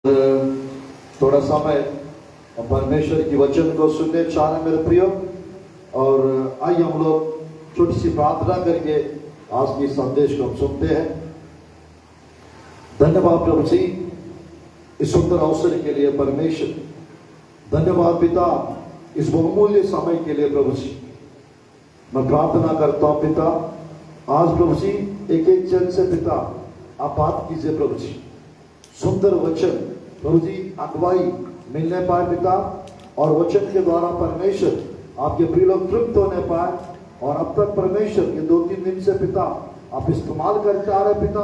थोड़ा समय परमेश्वर की वचन को सुनने चाह रहे मेरे प्रियो। और आइए हम लोग छोटी सी प्रार्थना करके आज की संदेश को हम सुनते हैं। धन्यवाद प्रभु जी इस सुंदर अवसर के लिए परमेश्वर। धन्यवाद पिता इस बहुमूल्य समय के लिए प्रभु जी। मैं प्रार्थना करता हूं पिता आज प्रभु जी एक एक जन से पिता आप बात कीजिए प्रभु जी। सुंदर वचन प्रभु जी अगुवाई मिलने पाए पिता, और वचन के द्वारा परमेश्वर आपके प्रिय लोग तृप्त होने पाए। और अब तक परमेश्वर के 2-3 दिन से पिता आप इस्तेमाल करते आ रहे पिता।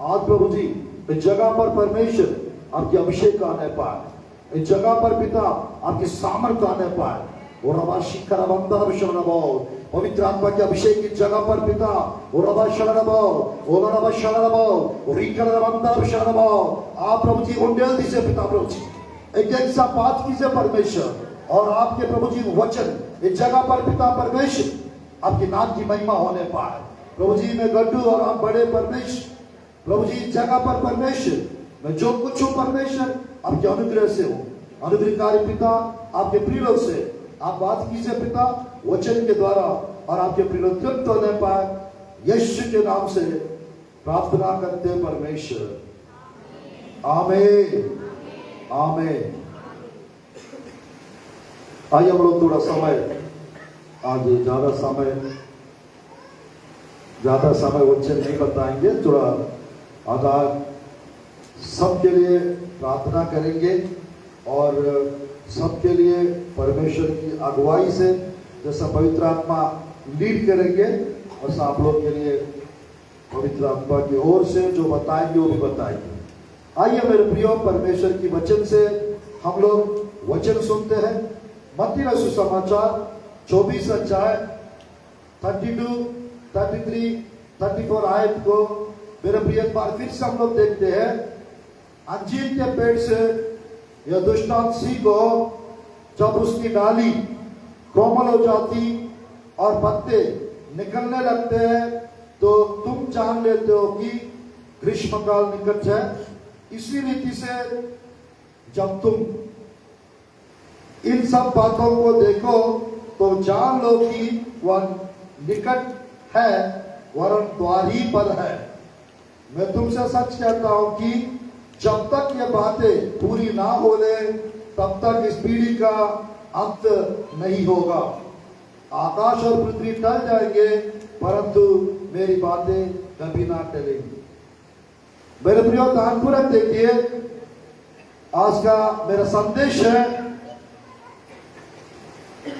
आज प्रभु जी इस जगह पर परमेश्वर आपकी अभिषेक आने पाए, इस जगह पर पिता आपकी सामर्थ आने पाए। और हमारा शिखर बंदर शरण भाव पवित्र आत्मा के अभिषेक की जगह पर पिता आप प्रभु जी उंडेल दीजिए पिता। प्रभु जी एक एक सा बात कीजिए परमेश्वर, और आपके प्रभु जी वचन इस जगह पर पिता परमेश्वर आपकी नाम की महिमा होने पाए। प्रभु जी मैं गड्ढू और आप बड़े परमेश्वर प्रभु जी इस जगह पर परमेश्वर मैं जो कुछ हूँ परमेश्वर आपके अनुग्रह से हूँ। अनुग्रहकारी पिता आपके प्रिय लोग से आप बात कीजिए पिता वचन के द्वारा, और आपके प्रिय लोग तृप्त होने पाए। यीशु के नाम से प्रार्थना करते हैं परमेश्वर, आमीन आमीन। आइए हम लोग थोड़ा समय आज ज्यादा समय वचन नहीं बताएंगे, थोड़ा आधार सबके लिए प्रार्थना करेंगे और सबके लिए परमेश्वर की अगुवाई से जैसा पवित्र आत्मा लीड करेंगे वैसा आप लोग के लिए पवित्र आत्मा की ओर से जो बताएंगे वो भी बताएंगे। आइए मेरे प्रियो परमेश्वर की वचन से हम लोग वचन सुनते हैं। मत्ती रसूल समाचार 24 अध्याय 32, 33, 34 आयत को मेरे प्रिय बार फिर से हम लोग देखते हैं। अंजीर के पेड़ से यह दृष्टांत सीखो, जब उसकी डाली कोमल हो जाती और पत्ते निकलने लगते हैं तो तुम जान लेते हो कि ग्रीष्मकाल निकट है। इसी रीति से जब तुम इन सब बातों को देखो तो जान लो कि वह निकट है, वरन द्वार ही पर है। मैं तुमसे सच कहता हूं कि जब तक ये बातें पूरी ना हो ले तब तक इस पीढ़ी का अंत नहीं होगा। आकाश और पृथ्वी टल जाएंगे परंतु मेरी बातें कभी ना टलेंगी। मेरे प्रियो ध्यानपूर्वक देखिए, आज का मेरा संदेश है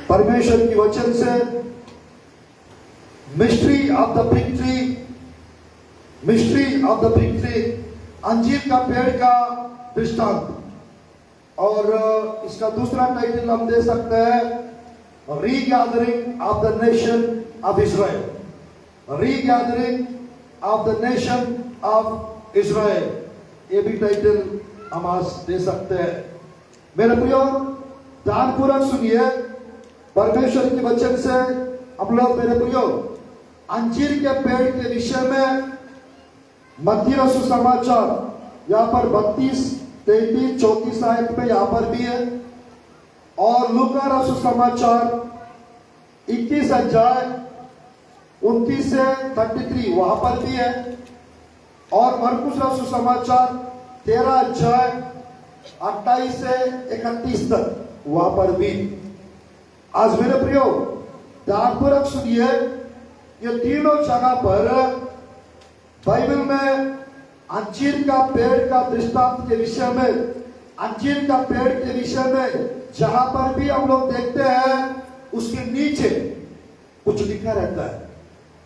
परमेश्वर की वचन से mystery of the fig tree. Mystery of the fig tree, अंजीर का पेड़ का दृष्टांत। और इसका दूसरा टाइटल हम दे सकते हैं regathering of the nation of Israel. Regathering of the nation of Israel, ये भी टाइटल हम आज दे सकते हैं। मेरे प्रियो ध्यानपूर्वक सुनिए परमेश्वर के वचन से हम लोग मेरे प्रियो अंजीर के पेड़ के विषय में मत्ती रसूल समाचार यहाँ पर 32, 33, 34 आयत में यहाँ पर भी है, और लूका रसूल समाचार 21 अध्याय 29 से 33 वहां पर भी है, और मरकुस रसूल समाचार 13 अध्याय 28 से 31 तक वहां पर भी। आज मेरे प्रियो ध्यानपूर्वक सुनिए, ये तीनों जगह पर बाइबल में अंजीर का पेड़ का दृष्टांत के विषय में, अंजीर का पेड़ के विषय में जहां पर भी हम लोग देखते हैं उसके नीचे कुछ लिखा रहता है।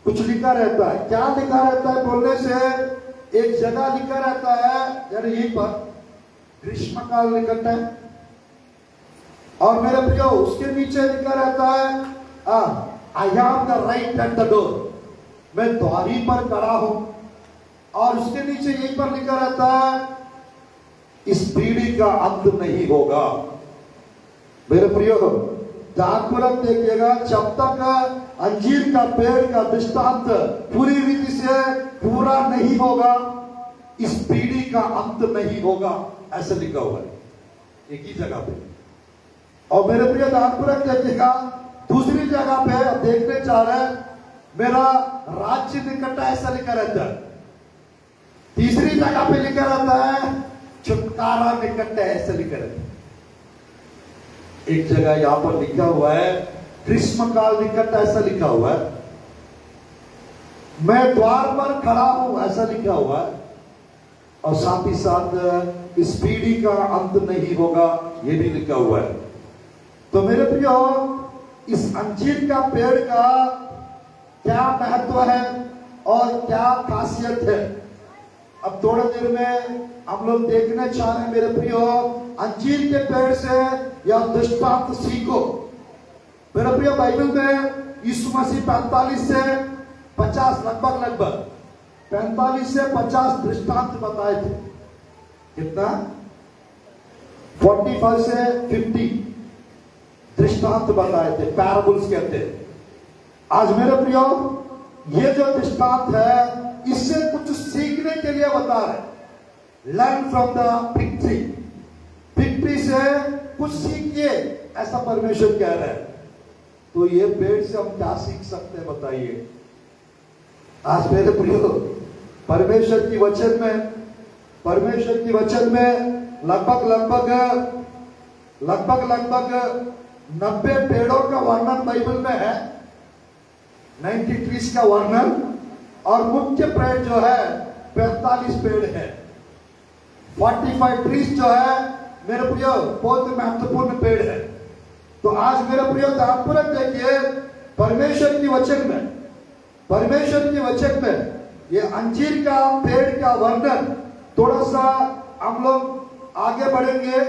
कुछ लिखा रहता है, क्या लिखा रहता है बोलने से एक जगह लिखा रहता है यानी यहीं पर ग्रीष्मकाल निकट है, और मेरे प्रियो उसके नीचे लिखा रहता है I am the right at the door, मैं द्वारी पर खड़ा हूं। और उसके नीचे यहीं पर लिखा रहता है इस पीढ़ी का अंत नहीं होगा। मेरे प्रियो ध्यानपूर्वक देखिएगा, जब तक अंजीर का पेड़ का दृष्टांत पूरी रीति से पूरा नहीं होगा इस पीढ़ी का अंत नहीं होगा। ऐसा लिखा हुआ है एक ही जगह पे। और मेरे प्रिय दानपुरक देखिएगा, दूसरी जगह पे देखने जा रहे हैं, मेरा राज्य निकट है ऐसा लिखा रहता है। तीसरी जगह पे लिखा रहता है छुटकारा निकट है ऐसा लिखा रहता है। एक जगह यहां पर लिखा हुआ है ग्रीष्म काल निकट ऐसा लिखा हुआ है। मैं द्वार पर खड़ा हूं ऐसा लिखा हुआ है। और साथ ही साथ इस पीढ़ी का अंत नहीं होगा ये भी लिखा हुआ है। तो मेरे प्रियो, इस अंजीर का पेड़ का क्या महत्व है और क्या खासियत है, अब थोड़ी देर में हम लोग देखने चाह रहे हैं। मेरे प्रियो, अंजीर के पेड़ से यह दृष्टांत सीखो। मेरे प्रियो, बाइबल में यीशु मसीह 45 से 50 लगभग 45 से 50 दृष्टांत बताए थे। कितना? 45 से 50 दृष्टांत बताए थे, पैराबल्स कहते हैं। आज मेरे प्रियो, ये जो दृष्टांत है इससे कुछ सीखने के लिए बता रहे। Learn from the fig tree, fig tree से कुछ सीखिए ऐसा परमेश्वर कह रहे हैं। तो ये पेड़ से हम क्या सीख सकते हैं बताइए? आज मेरे प्रियो, परमेश्वर की वचन में लगभग 90 पेड़ों का वर्णन बाइबल में है, 90 ट्रीज का वर्णन। और मुख्य पेड़ जो है 45 पेड़ है। 45 ट्रीज जो है मेरे प्रियो बहुत महत्वपूर्ण पेड़ है। तो आज मेरे प्रियो दानपुरक देखिए, परमेश्वर की वचन में ये अंजीर का पेड़ का वर्णन थोड़ा सा हम लोग आगे बढ़ेंगे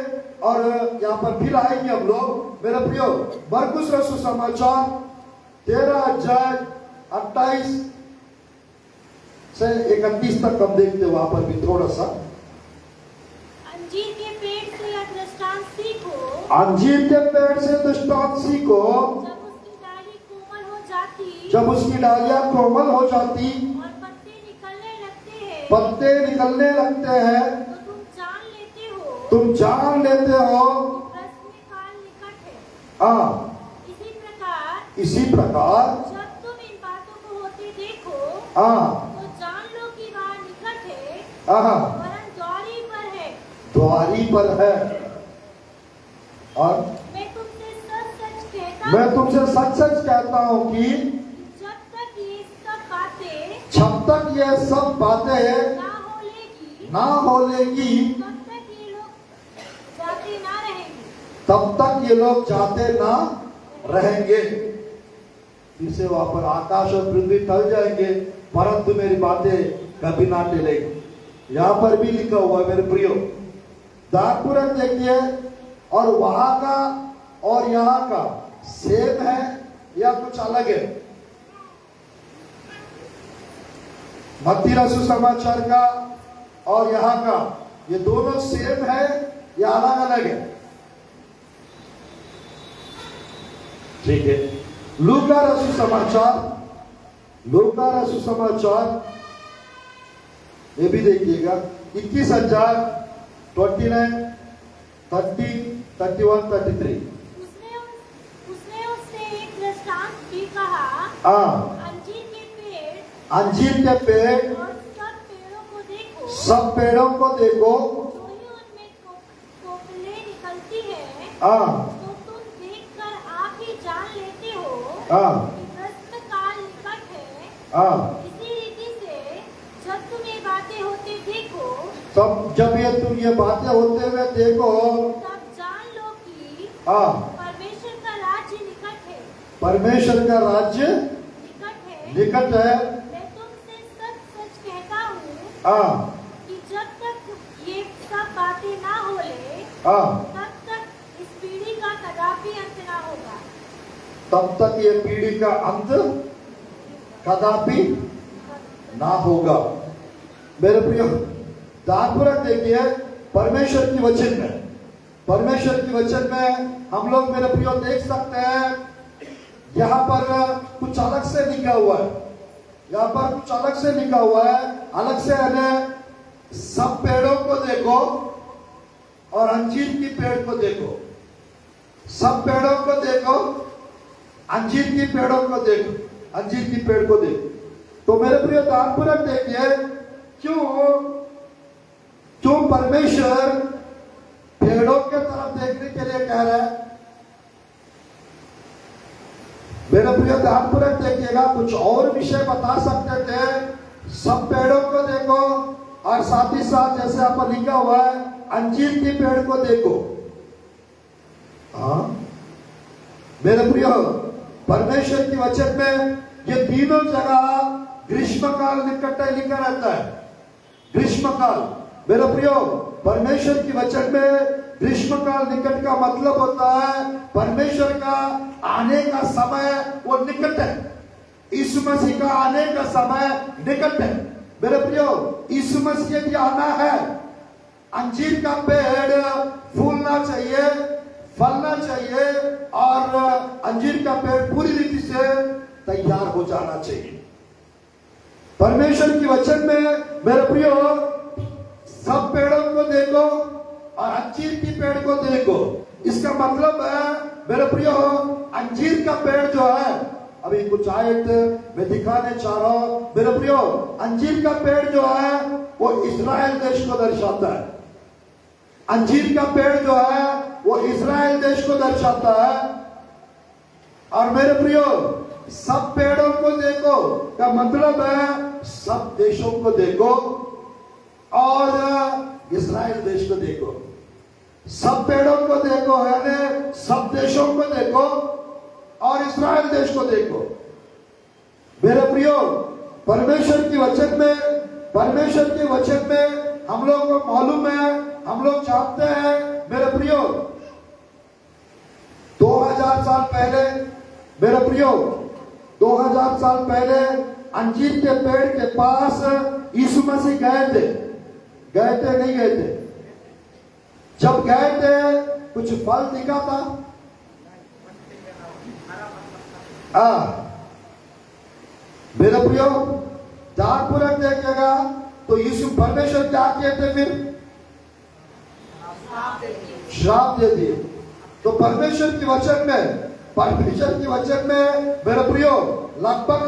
और यहाँ पर फिर आएंगे हम लोग। मेरे प्रियो, मरकुस रसूल समाचार 13 अध्याय 28 से 31 तक हम देखते, वहां पर भी थोड़ा सा। अंजीर के पेड़ से यह दृष्टांत सीखो, अंजीर के पेड़ से दृष्टांत सीखो, जब उसकी डालियां कोमल हो जाती और पत्ते निकलने लगते हैं, तो तुम जान लेते हो ग्रीष्म काल निकट है। हाँ, इसी प्रकार जब तुम इन बातों को होते देखो, हाँ, तो जान लो कि वह निकट है, हाँ, वरन द्वारी पर है। द्वारी पर है। और मैं तुमसे सच सच कहता हूँ कि जब तक ये सब बातें ना होलेगी, तब तक ये लोग जाते ना रहेंगे। इसे वहां पर आकाश और पृथ्वी टल जाएंगे, परंतु मेरी बातें कभी ना टलेगी। यहाँ पर भी लिखा हुआ है मेरे प्रियो। दानपुरक देखिए, और वहां का और यहाँ का सेम है या कुछ अलग है? मत्ती रसूल समाचार का और यहाँ का ये दोनों सेम है या अलग अलग है? ठीक है। लूका रसूल समाचार ये भी देखिएगा, 21 अध्याय 29, 30, 31, 33। उसने उससे एक दृष्टांत भी कहा, अंजीर के पेड़ और सब पेड़ों को देखो, जो ही उनमें कोपलें निकलती है, तो तुम देखकर आप ही जान लेते हो कि ग्रीष्म काल निकट है। इसी रीति से जब तुम ये बातें होते देखो, तब जब तुम ये बातें होते हुए देखो, तब जान लो कि परमेश्वर का राज्य निकट है। परमेश्वर का राज्य निकट है। मैं तुमसे सच सच कहता हूँ कि जब तक ये सब बातें ना होले, तब तक इस पीढ़ी का कदापि अंत ना होगा। तब तक ये पीढ़ी का अंत कदापि ना होगा। मेरे प्रियो, दानपुरक देखिए, परमेश्वर की वचन में हम लोग मेरे प्रियो देख सकते हैं, यहाँ पर कुछ अलग से लिखा हुआ है। यहाँ पर कुछ अलग से लिखा हुआ है, अलग से है। सब पेड़ों को देखो, और अंजीर की पेड़ को देखो। सब पेड़ों को देखो, अंजीर की पेड़ों को देखो, अंजीर की पेड़ को देखो। तो मेरे प्रिय ध्यानपूर्वक देखिए, क्यों परमेश्वर पेड़ों के तरफ देखने के लिए कह रहा है। मेरे प्रिय ध्यानपूर्वक देखिएगा, कुछ और विषय बता सकते थे। सब पेड़ों को देखो और साथ ही साथ जैसे यहाँ पर लिखा हुआ है अंजीर की पेड़ को देखो। हाँ मेरे प्रिय, परमेश्वर की वचन में ये तीनों जगह ग्रीष्म काल निकट लिखा रहता है। ग्रीष्म काल मेरे प्रियो, परमेश्वर की वचन में ग्रीष्म काल निकट का मतलब होता है परमेश्वर का आने का समय वो निकट है। यीशु मसीह का आने का समय निकट है। मेरे प्रियो, यीशु मसीह यदि आना है, अंजीर का पेड़ फूलना चाहिए, फलना चाहिए और अंजीर का पेड़ पूरी रीति से तैयार हो जाना चाहिए। परमेश्वर की वचन में मेरे प्रियो, सब पेड़ों को देखो और अंजीर की पेड़ को देखो। इसका मतलब है मेरे प्रियो, अंजीर का पेड़ जो है, अभी कुछ आयत मैं दिखाने चाह रहा हूं। मेरे प्रियो, अंजीर का पेड़ जो है वो इस्राएल देश को दर्शाता है। अंजीर का पेड़ जो है वो इस्राएल देश को दर्शाता है। और मेरे प्रियो, सब पेड़ों को देखो का मतलब है सब देशों को देखो और इस्राएल देश को देखो। सब पेड़ों को देखो यानी सब देशों को देखो और इस्राएल देश को देखो। मेरे प्रियो, परमेश्वर की वचन में हम लोग को मालूम है, हम लोग जानते हैं मेरे प्रियो, 2000 साल पहले, मेरे प्रियो 2000 साल पहले अंजीर के पेड़ के पास यीशु मसीह गए थे नहीं गए थे? जब गए थे कुछ फल दिखा था? मेरे प्रियो, ध्यानपूर्वक देखिएगा, तो यीशु परमेश्वर क्या किए थे? फिर श्राप दे दिए। तो परमेश्वर की वचन में मेरे प्रियो लगभग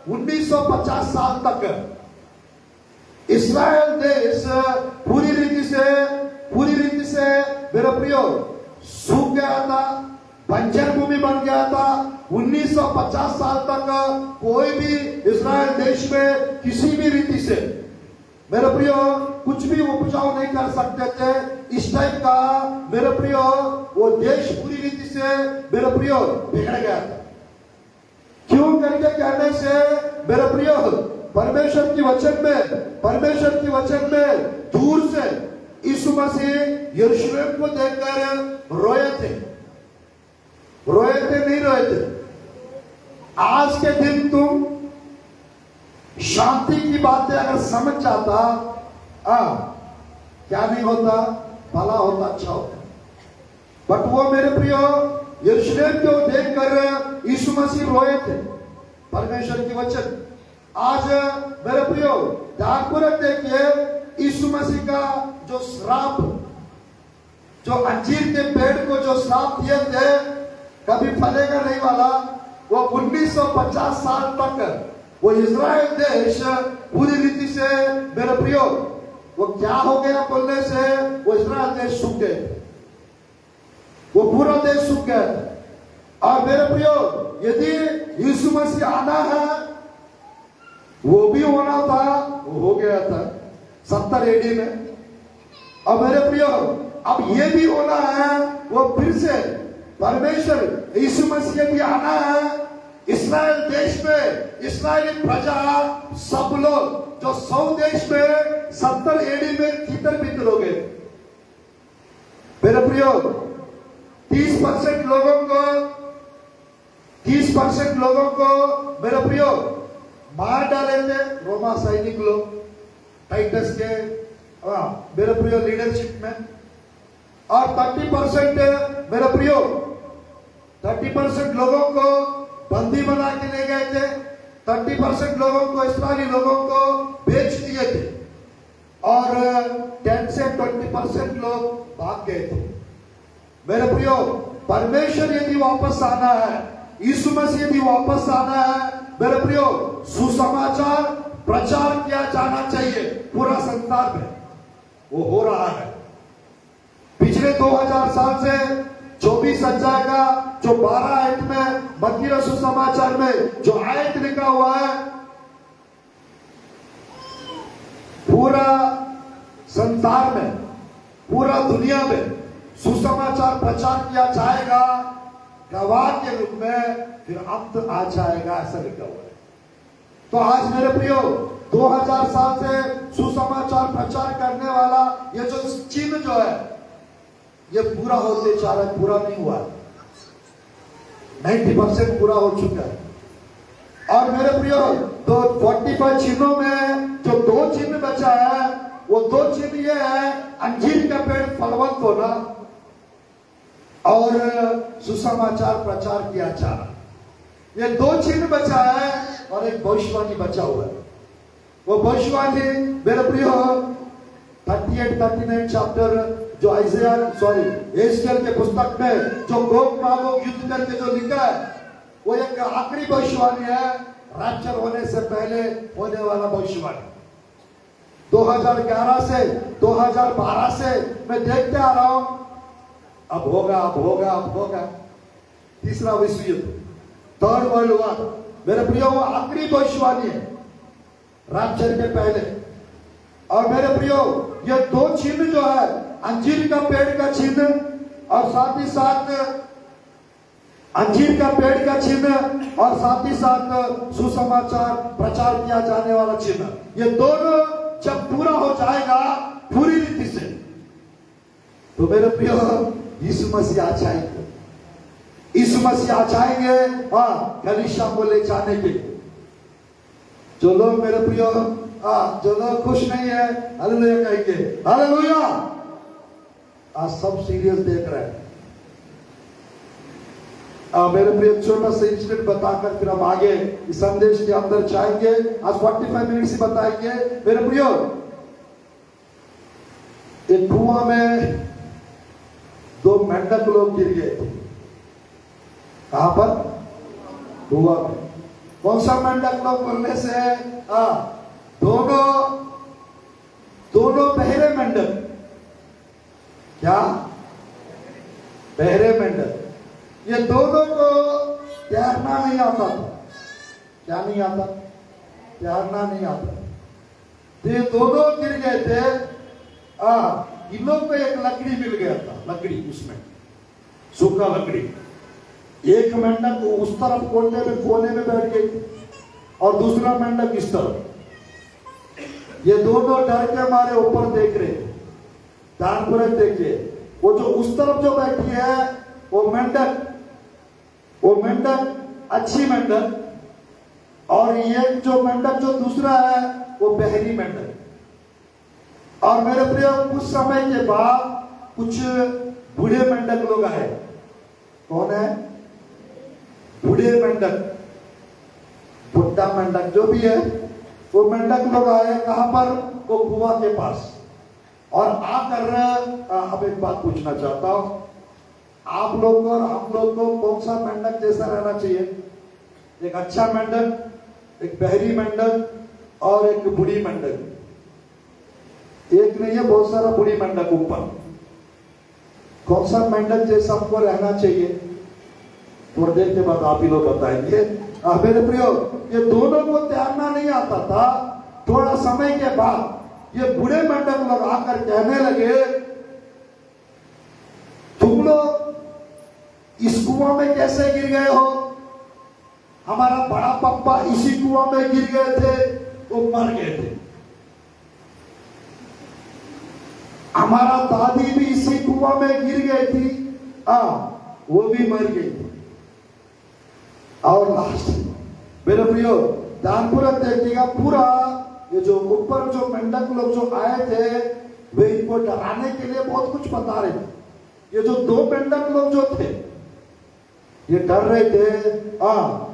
1950 साल तक इस्राएल देश पूरी रीति से मेरे प्रियो सूख गया था, बंजर भूमि बन गया था। 1950 साल तक कोई भी इस्राएल देश में किसी भी रीति से मेरे प्रियो कुछ भी उपजाऊ नहीं कर सकते थे। इस टाइप का मेरे प्रियो वो देश पूरी रीति से मेरे प्रियो बिगड़ गया था। क्यों करके कहने से मेरे प्रियो, परमेश्वर की वचन में दूर से यीशु मसीह यरूशलेम को देखकर रोए थे, नहीं रोए थे? आज के दिन तुम शांति की बातें अगर समझ जाता, क्या नहीं होता? भला होता, अच्छा होता। बट वो मेरे प्रियो यरूशलेम को देखकर यीशु मसीह रोए थे। परमेश्वर की वचन आज मेरे प्रियो ध्यानपूर्वक देखिए, यीशु मसीह का जो श्राप, जो अंजीर के पेड़ को जो श्राप दिए थे कभी फलेगा नहीं वाला, वो 1950 साल तक वो इस्राएल देश पूरी रीति से मेरे प्रियो वो क्या हो गया बोलने से, वो इस्राएल देश सूख गए, वो पूरा देश सूख गया। और मेरे प्रियो, यदि यीशु मसीह आना है, वो भी होना था, वो हो गया था 70 एडी में। और मेरे प्रियो, अब ये भी होना है, वो फिर से परमेश्वर यीशु मसीह भी आना है इस्राएल देश में। इस्राएली प्रजा सब लोग जो 100 देश में 70 एडी में तितर बितर हो गए। मेरे प्रियो, 30% लोगों को मेरे प्रियो मार डाले थे रोमा सैनिक लोग टाइटस के मेरे प्रियो लीडरशिप में। और 30% मेरे प्रियो 30% लोगों को बंदी बना के ले गए थे। 30% लोगों को, इस्राएली लोगों को बेच दिए थे। और 10 से 20% लोग भाग गए थे। मेरे प्रियो, परमेश्वर यदि वापस आना है, यीशु मसीह यदि वापस आना है, मेरे प्रियो, सुसमाचार प्रचार किया जाना चाहिए पूरा संसार में। वो हो रहा है। पिछले 2000 साल से 24 अध्याय का जो 12 आयत में मत्ती सुसमाचार में जो आयत लिखा हुआ है, पूरा संसार में, पूरा दुनिया में सुसमाचार प्रचार किया जाएगा गवाह के रूप में, फिर अंत आ जाएगा, ऐसा लिखा हुआ है। तो आज मेरे प्रियो, 2000 साल से सुसमाचार प्रचार करने वाला ये जो चिन्ह जो है, ये पूरा होते जा रहा है। पूरा नहीं हुआ, 90% पूरा हो चुका है। और मेरे प्रियो, तो 45 चिन्हों में जो 2 चिन्ह बचा है, वो 2 चिन्ह ये है, अंजीर का पेड़ फलवंत होना और सुसमाचार प्रचार किया जाना। ये 2 चिन्ह बचा है और एक भविष्यवाणी बचा हुआ है। वो भविष्यवाणी मेरे प्रियो 38-39 चैप्टर जो एस्केल के पुस्तक में जो गोग मागोग युद्ध करके जो लिखा है, वो एक आखिरी भविष्यवाणी है, रैप्चर होने से पहले होने वाला भविष्यवाणी। 2011 से 2012 से मैं देखते आ रहा हूं, अब होगा, अब होगा, अब होगा। तीसरा विश्व युद्ध, 3rd वर्ल्ड वॉर, मेरे प्रियो, वो आखिरी भविष्यवाणी है रैप्चर के पहले। और मेरे प्रियो, ये 2 चिन्ह जो है, अंजीर का पेड़ का चिन्ह और साथ ही साथ अंजीर का पेड़ का चिन्ह और साथ ही साथ सुसमाचार प्रचार किया जाने वाला चिन्ह, ये दोनों जब पूरा हो जाएगा पूरी रीति से, तो मेरे प्रियो, यीशु मसीह आ जाएंगे। यीशु मसीह आ जाएंगे, हाँ, कलीसिया को ले जाने के लिए। जो लोग मेरे प्रियो, जो लोग खुश नहीं है, हालेलुया कहेंगे, हालेलुया। आज सब सीरियस देख रहे हैं। मेरे प्रिय, छोटा सा इंसिडेंट बताकर फिर हम आगे इस संदेश के अंदर जाएंगे। आज 45 मिनट से बताएंगे। मेरे प्रियो, एक कुआं में 2 मेंढक लोग गिर गए थे। कहां पर? कुआं में। कौन सा मेंढक लोग मरने से है? दोनों बहरे मेंढक। क्या? बहरे मेंढक। ये दोनों को तैरना नहीं आता था। क्या नहीं आता? तैरना नहीं आता। तो ये दोनों गिर गए थे। इन लोग को एक लकड़ी मिल गया था, लकड़ी, उसमें सूखा लकड़ी। एक मेंढक उस तरफ कोने में बैठ गई और दूसरा मेंढक इस तरफ। ये दोनों डर के मारे ऊपर देख रहे, ध्यानपूर्वक देखिए। वो जो उस तरफ जो बैठी है, वो मेंढक अच्छी मेंढक, और ये जो मेंढक जो दूसरा है, वो बहरी मेंढक। और मेरे प्रिय, कुछ समय के बाद कुछ बूढ़े मेंढक लोग आए। कौन है? बूढ़े मेंढक, बुढ़ा मेंढक जो भी है, वो मेंढक लोग आए। कहां पर? वो कुआं के पास। और आकर अब एक बात पूछना चाहता हूं, आप लोग और हम लोग को कौन सा मेंढक जैसा रहना चाहिए? एक अच्छा मेंढक, एक बहरी मेंढक और एक बूढ़ी मेंढक। एक नहीं है, बहुत सारा बूढ़ी मेंढक ऊपर। कौन सा मेंढक जैसा हमको रहना चाहिए? थोड़ी देर के बाद आप ही लोग बताएंगे। मेरे प्रियो, ये दोनों को तैरना नहीं आता था। थोड़ा समय के बाद ये बूढ़े मेंढक लोग आकर कहने लगे, तुम लोग इस कुआं में कैसे गिर गए हो? हमारा बड़ा पप्पा इसी कुआं में गिर गए थे, वो मर गए थे। हमारा दादी भी इसी कुआं में गिर गई थी, वो भी मर गई थी। और लास्ट, मेरे प्रियो, ध्यानपूर्वक देखिएगा। पूरा ये जो ऊपर जो मेंढक लोग जो आए थे, वे इनको डराने के लिए बहुत कुछ बता रहे थे। ये जो 2 मेंढक लोग जो थे, ये डर रहे थे।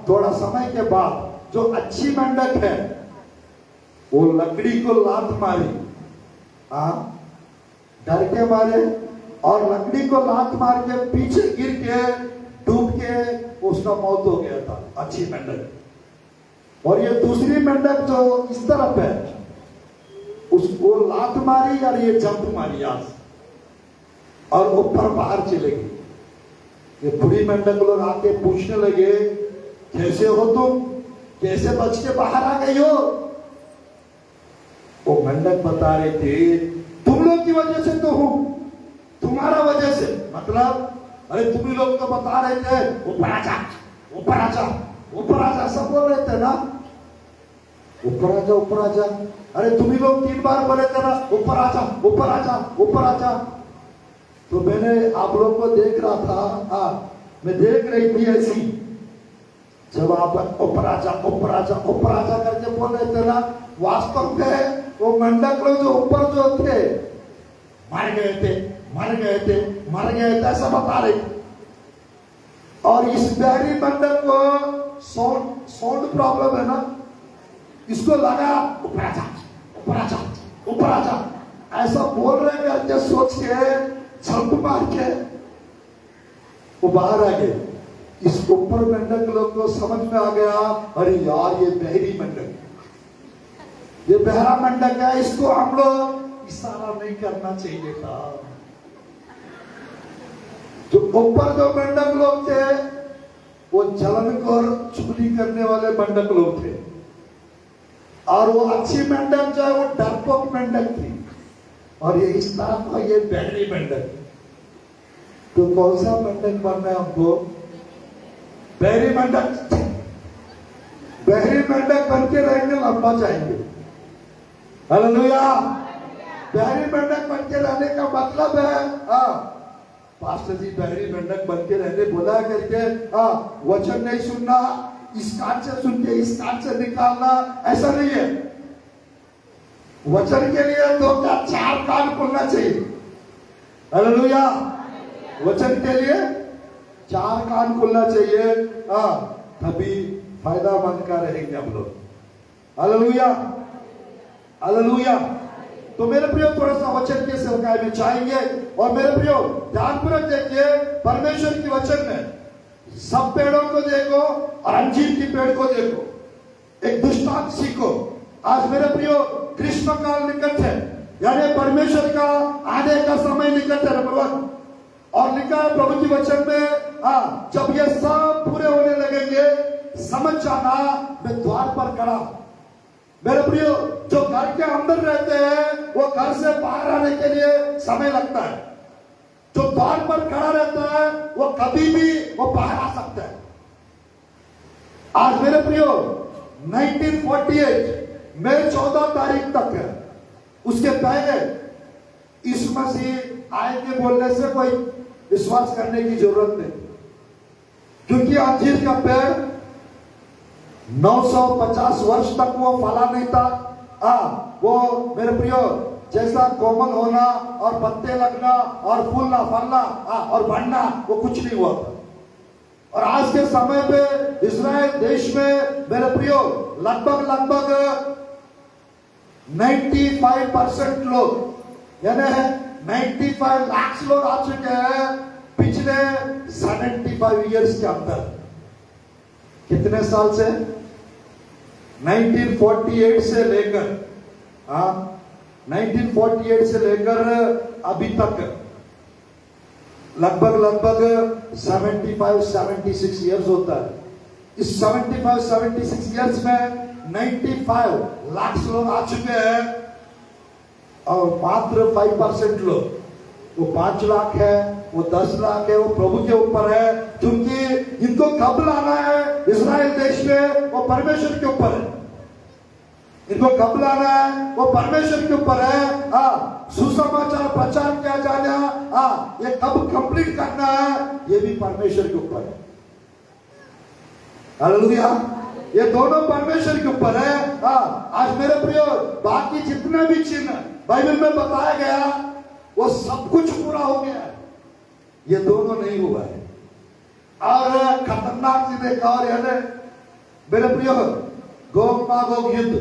थोड़ा समय के बाद जो अच्छी मेंढक है, वो लकड़ी को लात मारी हाँ, डर के मारे, और लकड़ी को लात मार के पीछे गिर के डूब के उसका मौत हो गया था, अच्छी मेंढक। और ये दूसरी मेंढक जो इस तरफ है, उसको लात मारी और ये जंप मारी आज, और ऊपर बाहर चले गई। ये बुरी मेंढक लोग आके पूछने लगे, कैसे हो तुम, कैसे बच के बाहर आ गई हो? वो मेंढक बता रहे थे, तुम लोग की वजह से तो हूं, तुम्हारा वजह से, मतलब अरे तुम ही लोग तो बता रहे थे ऊपर आजा, ऊपर आजा, ऊपर आजा, सब बोल रहे थे ना, ऊपर आजा, ऊपर आजा। अरे तुम ही लोग 3 बार बोले थे ना, ऊपर आजा, ऊपर आजा, ऊपर आजा। तो मैंने आप लोग को देख रहा था, मैं देख रही थी ऐसी, जब आप ऊपर आजा, ऊपर आजा, ऊपर आजा करके बोल रहे थे ना, वास्तव में वो मेंढक लोग जो ऊपर जो थे मर गए थे, मर गए थे, मर गए थे, ऐसा बता रहे थे। और इस बहरी मेंढक को साउंड प्रॉब्लम है ना, इसको लगा ऊपर आजा, ऊपर आजा, ऊपर आजा, ऐसा बोल रहे करके सोच के झंप मार के वो बाहर आ गए। इस ऊपर मेंढक लोग को समझ में आ गया, अरे यार ये बहरी मेंढक, ये बहरा मेंढक है, इसको हम लोग इशारा नहीं करना चाहिए था। जो ऊपर जो मेंढक लोग थे वो जलन और चुगली करने वाले मेंढक लोग थे, और वो अच्छी मेंढक जो है वो डरपोक मेंढक थी, और ये इस तरह का ये बहरी मेंढक। तो कौन सा मेंढक बनना है हमको? बहरी मेंढक। बहरी मेंढक बन के रहेंगे, लंबा जाएंगे। हालेलुया। बहरी मेंढक बन के रहने का मतलब है, पास्टर जी बहरी मेंढक बन के रहने बोला करके, वचन नहीं सुनना, इस कान से सुन के इस कान से निकालना, ऐसा नहीं है। वचन के लिए 2 का 4 कान खुलना चाहिए। हालेलुया। वचन के लिए 4 कान खुलना चाहिए, तभी फायदा मंद का रहेंगे हम लोग। Hallelujah, hallelujah. तो मेरे प्रियो थोड़ा सा वचन के सेवकाई में चाहेंगे, और मेरे प्रियो ध्यानपूर्वक देखिए, परमेश्वर की वचन में सब पेड़ों को देखो और अंजीर की पेड़ को देखो, एक दृष्टांत सीखो। आज मेरे प्रियो ग्रीष्म काल निकट है, यानी परमेश्वर का आने का समय निकट है, नंबर 1। और लिखा है प्रभु की वचन में, जब ये सब पूरे होने लगेंगे, समझ जाना मैं द्वार पर खड़ा हूं। मेरे प्रियो जो घर के अंदर रहते हैं वो घर से बाहर आने के लिए समय लगता है, जो द्वार पर खड़ा रहता है वो कभी भी वो बाहर आ सकता है। आज मेरे प्रियो 1948 मई 14 तारीख तक है, उसके पहले यीशु मसीह आएंगे बोलने से कोई विश्वास करने की जरूरत नहीं, क्योंकि अंजीर का पेड़ 950 वर्ष तक वो फला नहीं था। वो मेरे प्रियो जैसा कोमल होना और पत्ते लगना और फूलना फलना और बढ़ना, वो कुछ नहीं हुआ था। और आज के समय पे इस्राएल देश में मेरे प्रियो लगभग 95% लोग, यानी 95 लाख लोग आ चुके हैं पिछले 75 इयर्स के अंदर। कितने साल से? 1948 से लेकर 1948 से लेकर अभी तक लगभग 75-76 इयर्स होता है। इस 75-76 इयर्स में 95 लाख लोग आ चुके हैं, और मात्र 5% लोग, वो 5 लाख है, वो 10 लाख है, वो प्रभु के ऊपर है, क्योंकि इनको कब लाना है इस्राएल देश में, वो परमेश्वर के ऊपर है। इनको कब लाना है वो परमेश्वर के ऊपर है। सुसमाचार प्रचार किया जाना, ये कब कंप्लीट करना है ये भी परमेश्वर के ऊपर है। हालेलुया। ये दोनों परमेश्वर के ऊपर है। आज मेरे प्रियो बाकी जितने भी चिन्ह बाइबल में बताया गया वो सब कुछ पूरा हो गया है, ये दोनों नहीं हुआ है। और खतरनाक चीज एक और है मेरे प्रियो, गोग मागोग युद्ध,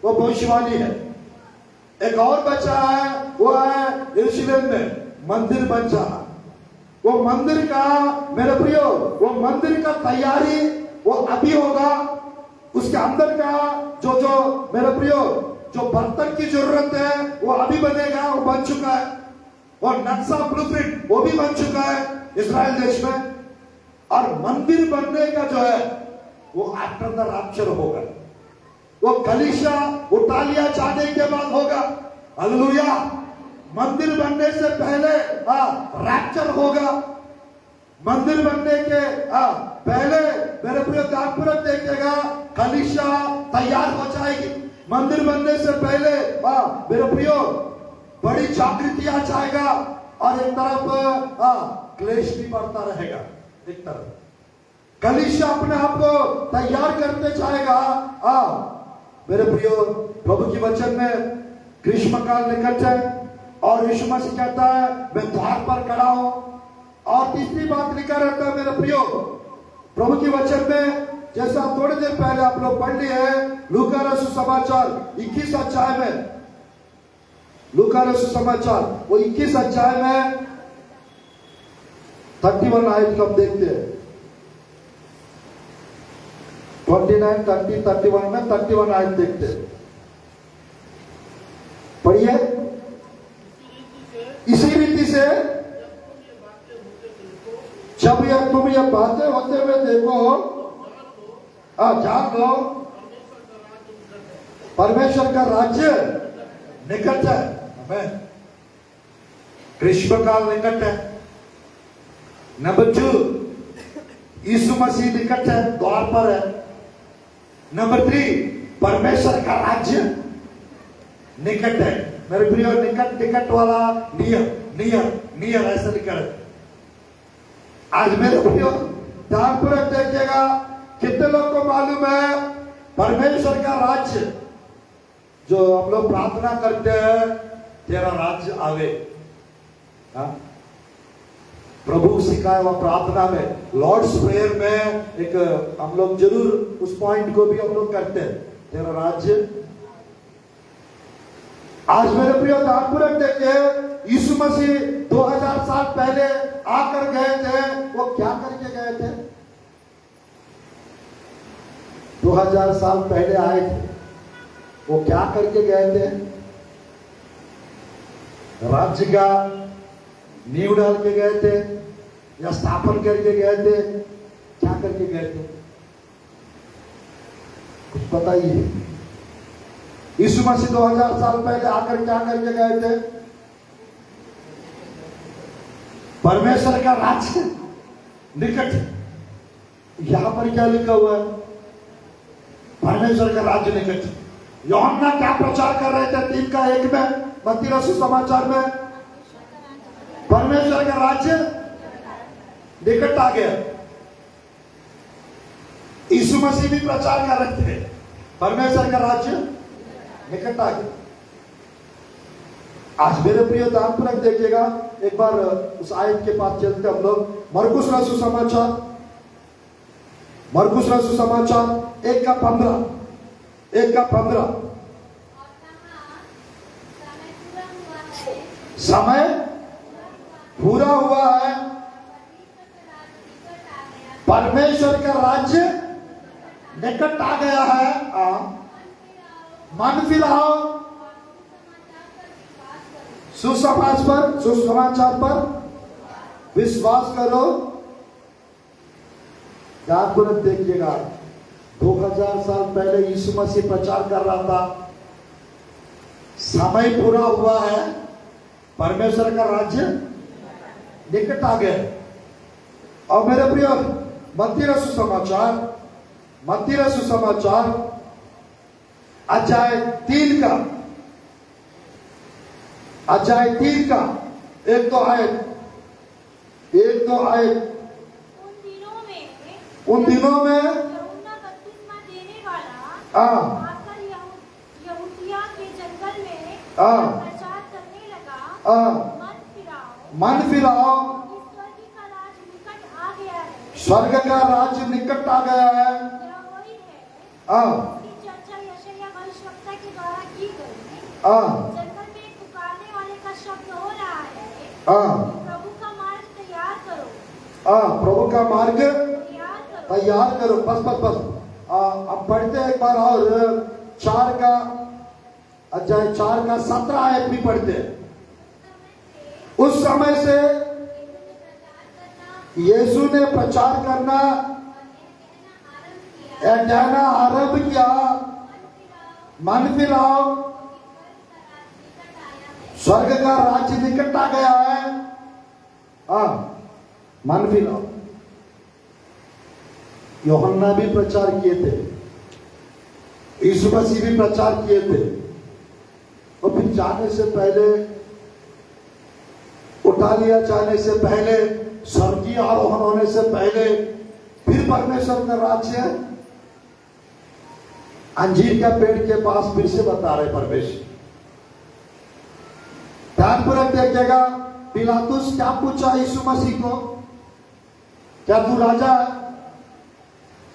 वो भविष्यवाणी है। एक और बचा है, वो है यरूशलेम में मंदिर बन जाना। वो मंदिर का, मेरे प्रियो, वो मंदिर का तैयारी वो अभी होगा। उसके अंदर का जो मेरे प्रियो जो बर्तन की जरूरत है वो अभी बनेगा, वो बन चुका है। और नक्शा ब्लूप्रिंट वो भी बन चुका है इस्राएल देश में। और मंदिर बनने का जो है वो आफ्टर द रैप्चर होगा। वो कलीसिया उठा लिया जाने के बाद होगा। हालेलुया। मंदिर बनने से पहले रैप्चर होगा। मंदिर बनने के पहले मेरे प्रिय ध्यानपूर्वक देखिएगा, कलीसिया तैयार हो जाएगी। मंदिर बनने से पहले मेरे प्रियो बड़ी जागृति आ जाएगा। और एक तरफ क्लेश भी बढ़ता रहेगा। एक तरफ कलीसिया अपने आप को तैयार करते जाएगा। मेरे प्रियो, प्रभु की वचन में ग्रीष्म काल निकट है और यीशु मसीह कहता है मैं द्वार पर खड़ा हूं। और तीसरी बात लिखा रहता है मेरे प्रियो प्रभु की वचन में, जैसा थोड़ी देर पहले आप लोग पढ़ लिए है लूका रसू समाचार 21 अध्याय में। लूका रसू समाचार वो 21 अध्याय में 31 आयत को हम देखते हैं। 29, 30, 31 में 31 आयत देखते हैं। पढ़िए। इसी रीति से जब तुम ये बातें होते हुए देखो, जान लो परमेश्वर का राज्य निकट है। हमें ग्रीष्म काल निकट है। नंबर 2, यीशु मसीह निकट है, द्वार पर है। नंबर 3, परमेश्वर का राज्य निकट है। मेरे प्रियो, निकट वाला नियर ऐसा निकट है। आज मेरे प्रियो ध्यानपूर्वक देखिएगा, कितने लोग को मालूम है परमेश्वर का राज्य, जो हम लोग प्रार्थना करते हैं तेरा राज्य आवे। प्रभु सिखाया हुआ प्रार्थना में, लॉर्ड्स प्रेयर में एक हम लोग जरूर उस पॉइंट को भी हम लोग करते हैं, तेरा राज्य। आज मेरे प्रिय ध्यानपूर्वक देखिए, यीशु मसीह 2000 साल पहले आकर गए थे। वो क्या करके गए थे? 2000 साल पहले आए थे, वो क्या करके गए थे? राज्य का नींव डाल के गए थे या स्थापन करके गए थे? क्या करके गए थे? कुछ पता ही है। यीशु मसीह 2000 साल पहले आकर क्या करके गए थे? परमेश्वर का राज्य निकट। यहां पर क्या लिखा हुआ है? परमेश्वर का राज्य निकट। यूहन्ना क्या प्रचार कर रहे थे 3:1 में मत्ती रसू समाचार में? परमेश्वर का राज्य निकट आ गया। यीशु मसीह भी प्रचार कर रहे थे परमेश्वर का राज्य निकट आ गया। आज मेरे प्रिय ध्यानपूर्वक देखिएगा, एक बार उस आयत के पास चलते हम लोग। मरकुस रसू समाचार 1:15 समय पूरा हुआ है, परमेश्वर का राज्य निकट आ गया है। मन फिराओ सुसमाचार पर विश्वास करो। ध्यानपूर्वक देखिएगा, 2000 साल पहले यीशु मसीह प्रचार कर रहा था, समय पूरा हुआ है, परमेश्वर का राज्य निकट आ गया। और मेरे प्रिय मत्ती रसू समाचार अध्याय 3 का एक दो आयत। उन दिनों में यूहन्ना बपतिस्मा देने वाला आकर यहूदिया के जंगल में प्रचार करने लगा, मन फिराओ, स्वर्ग का राज निकट आ गया है। स्वर्ग का राज्य निकट आ गया है। यह वही है जिसकी चर्चा यशायाह भविष्यवक्ता के द्वारा की गई। हाँ प्रभु का मार्ग तैयार करो, हाँ, प्रभु का मार्ग तैयार करो। तैयार करो। बस बस बस। अब पढ़ते हैं एक बार और 4 का अध्याय 4 का 17 आयत भी पढ़ते हैं। उस समय से यीशु ने प्रचार करना यह कहना आरंभ किया, मन फिराओ, स्वर्ग का राज्य निकट आ गया है। हाँ, मन फिराओ। यूहन्ना भी प्रचार किए थे, यीशु मसीह भी प्रचार किए थे। और फिर जाने से पहले, उठा लिया जाने से पहले, स्वर्गीय आरोहण होने से पहले, फिर परमेश्वर का राज्य अंजीर का पेड़ के पास फिर से बता रहे परमेश्वर। ध्यानपूर्वक देखिएगा, पिलातुस क्या पूछा यीशु मसीह को? क्या तू राजा है?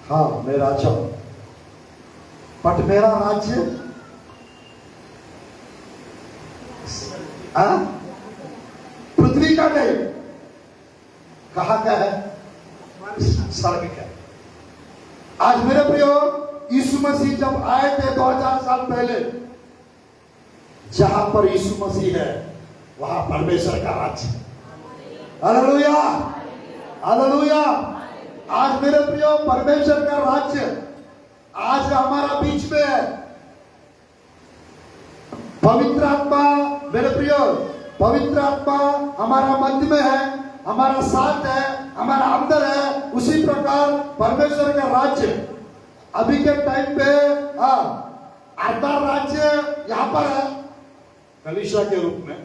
हाँ, मैं राजा हूं, बट मेरा राज्य पृथ्वी का नहीं, कहां का है? स्वर्ग का। आज मेरे प्रियो, यीशु मसीह जब आए थे 2000 साल पहले, जहां पर यीशु मसीह है वहां परमेश्वर का राज्य। Hallelujah, hallelujah. आज मेरे प्रियो, परमेश्वर का राज्य आज हमारा बीच में है। पवित्र आत्मा मेरे प्रियो, पवित्र आत्मा हमारा मध्य में है, हमारा साथ है, हमारा अंदर है। उसी प्रकार परमेश्वर का राज्य अभी के टाइम पे आधा राज्य यहां पर है कलीसिया के रूप में,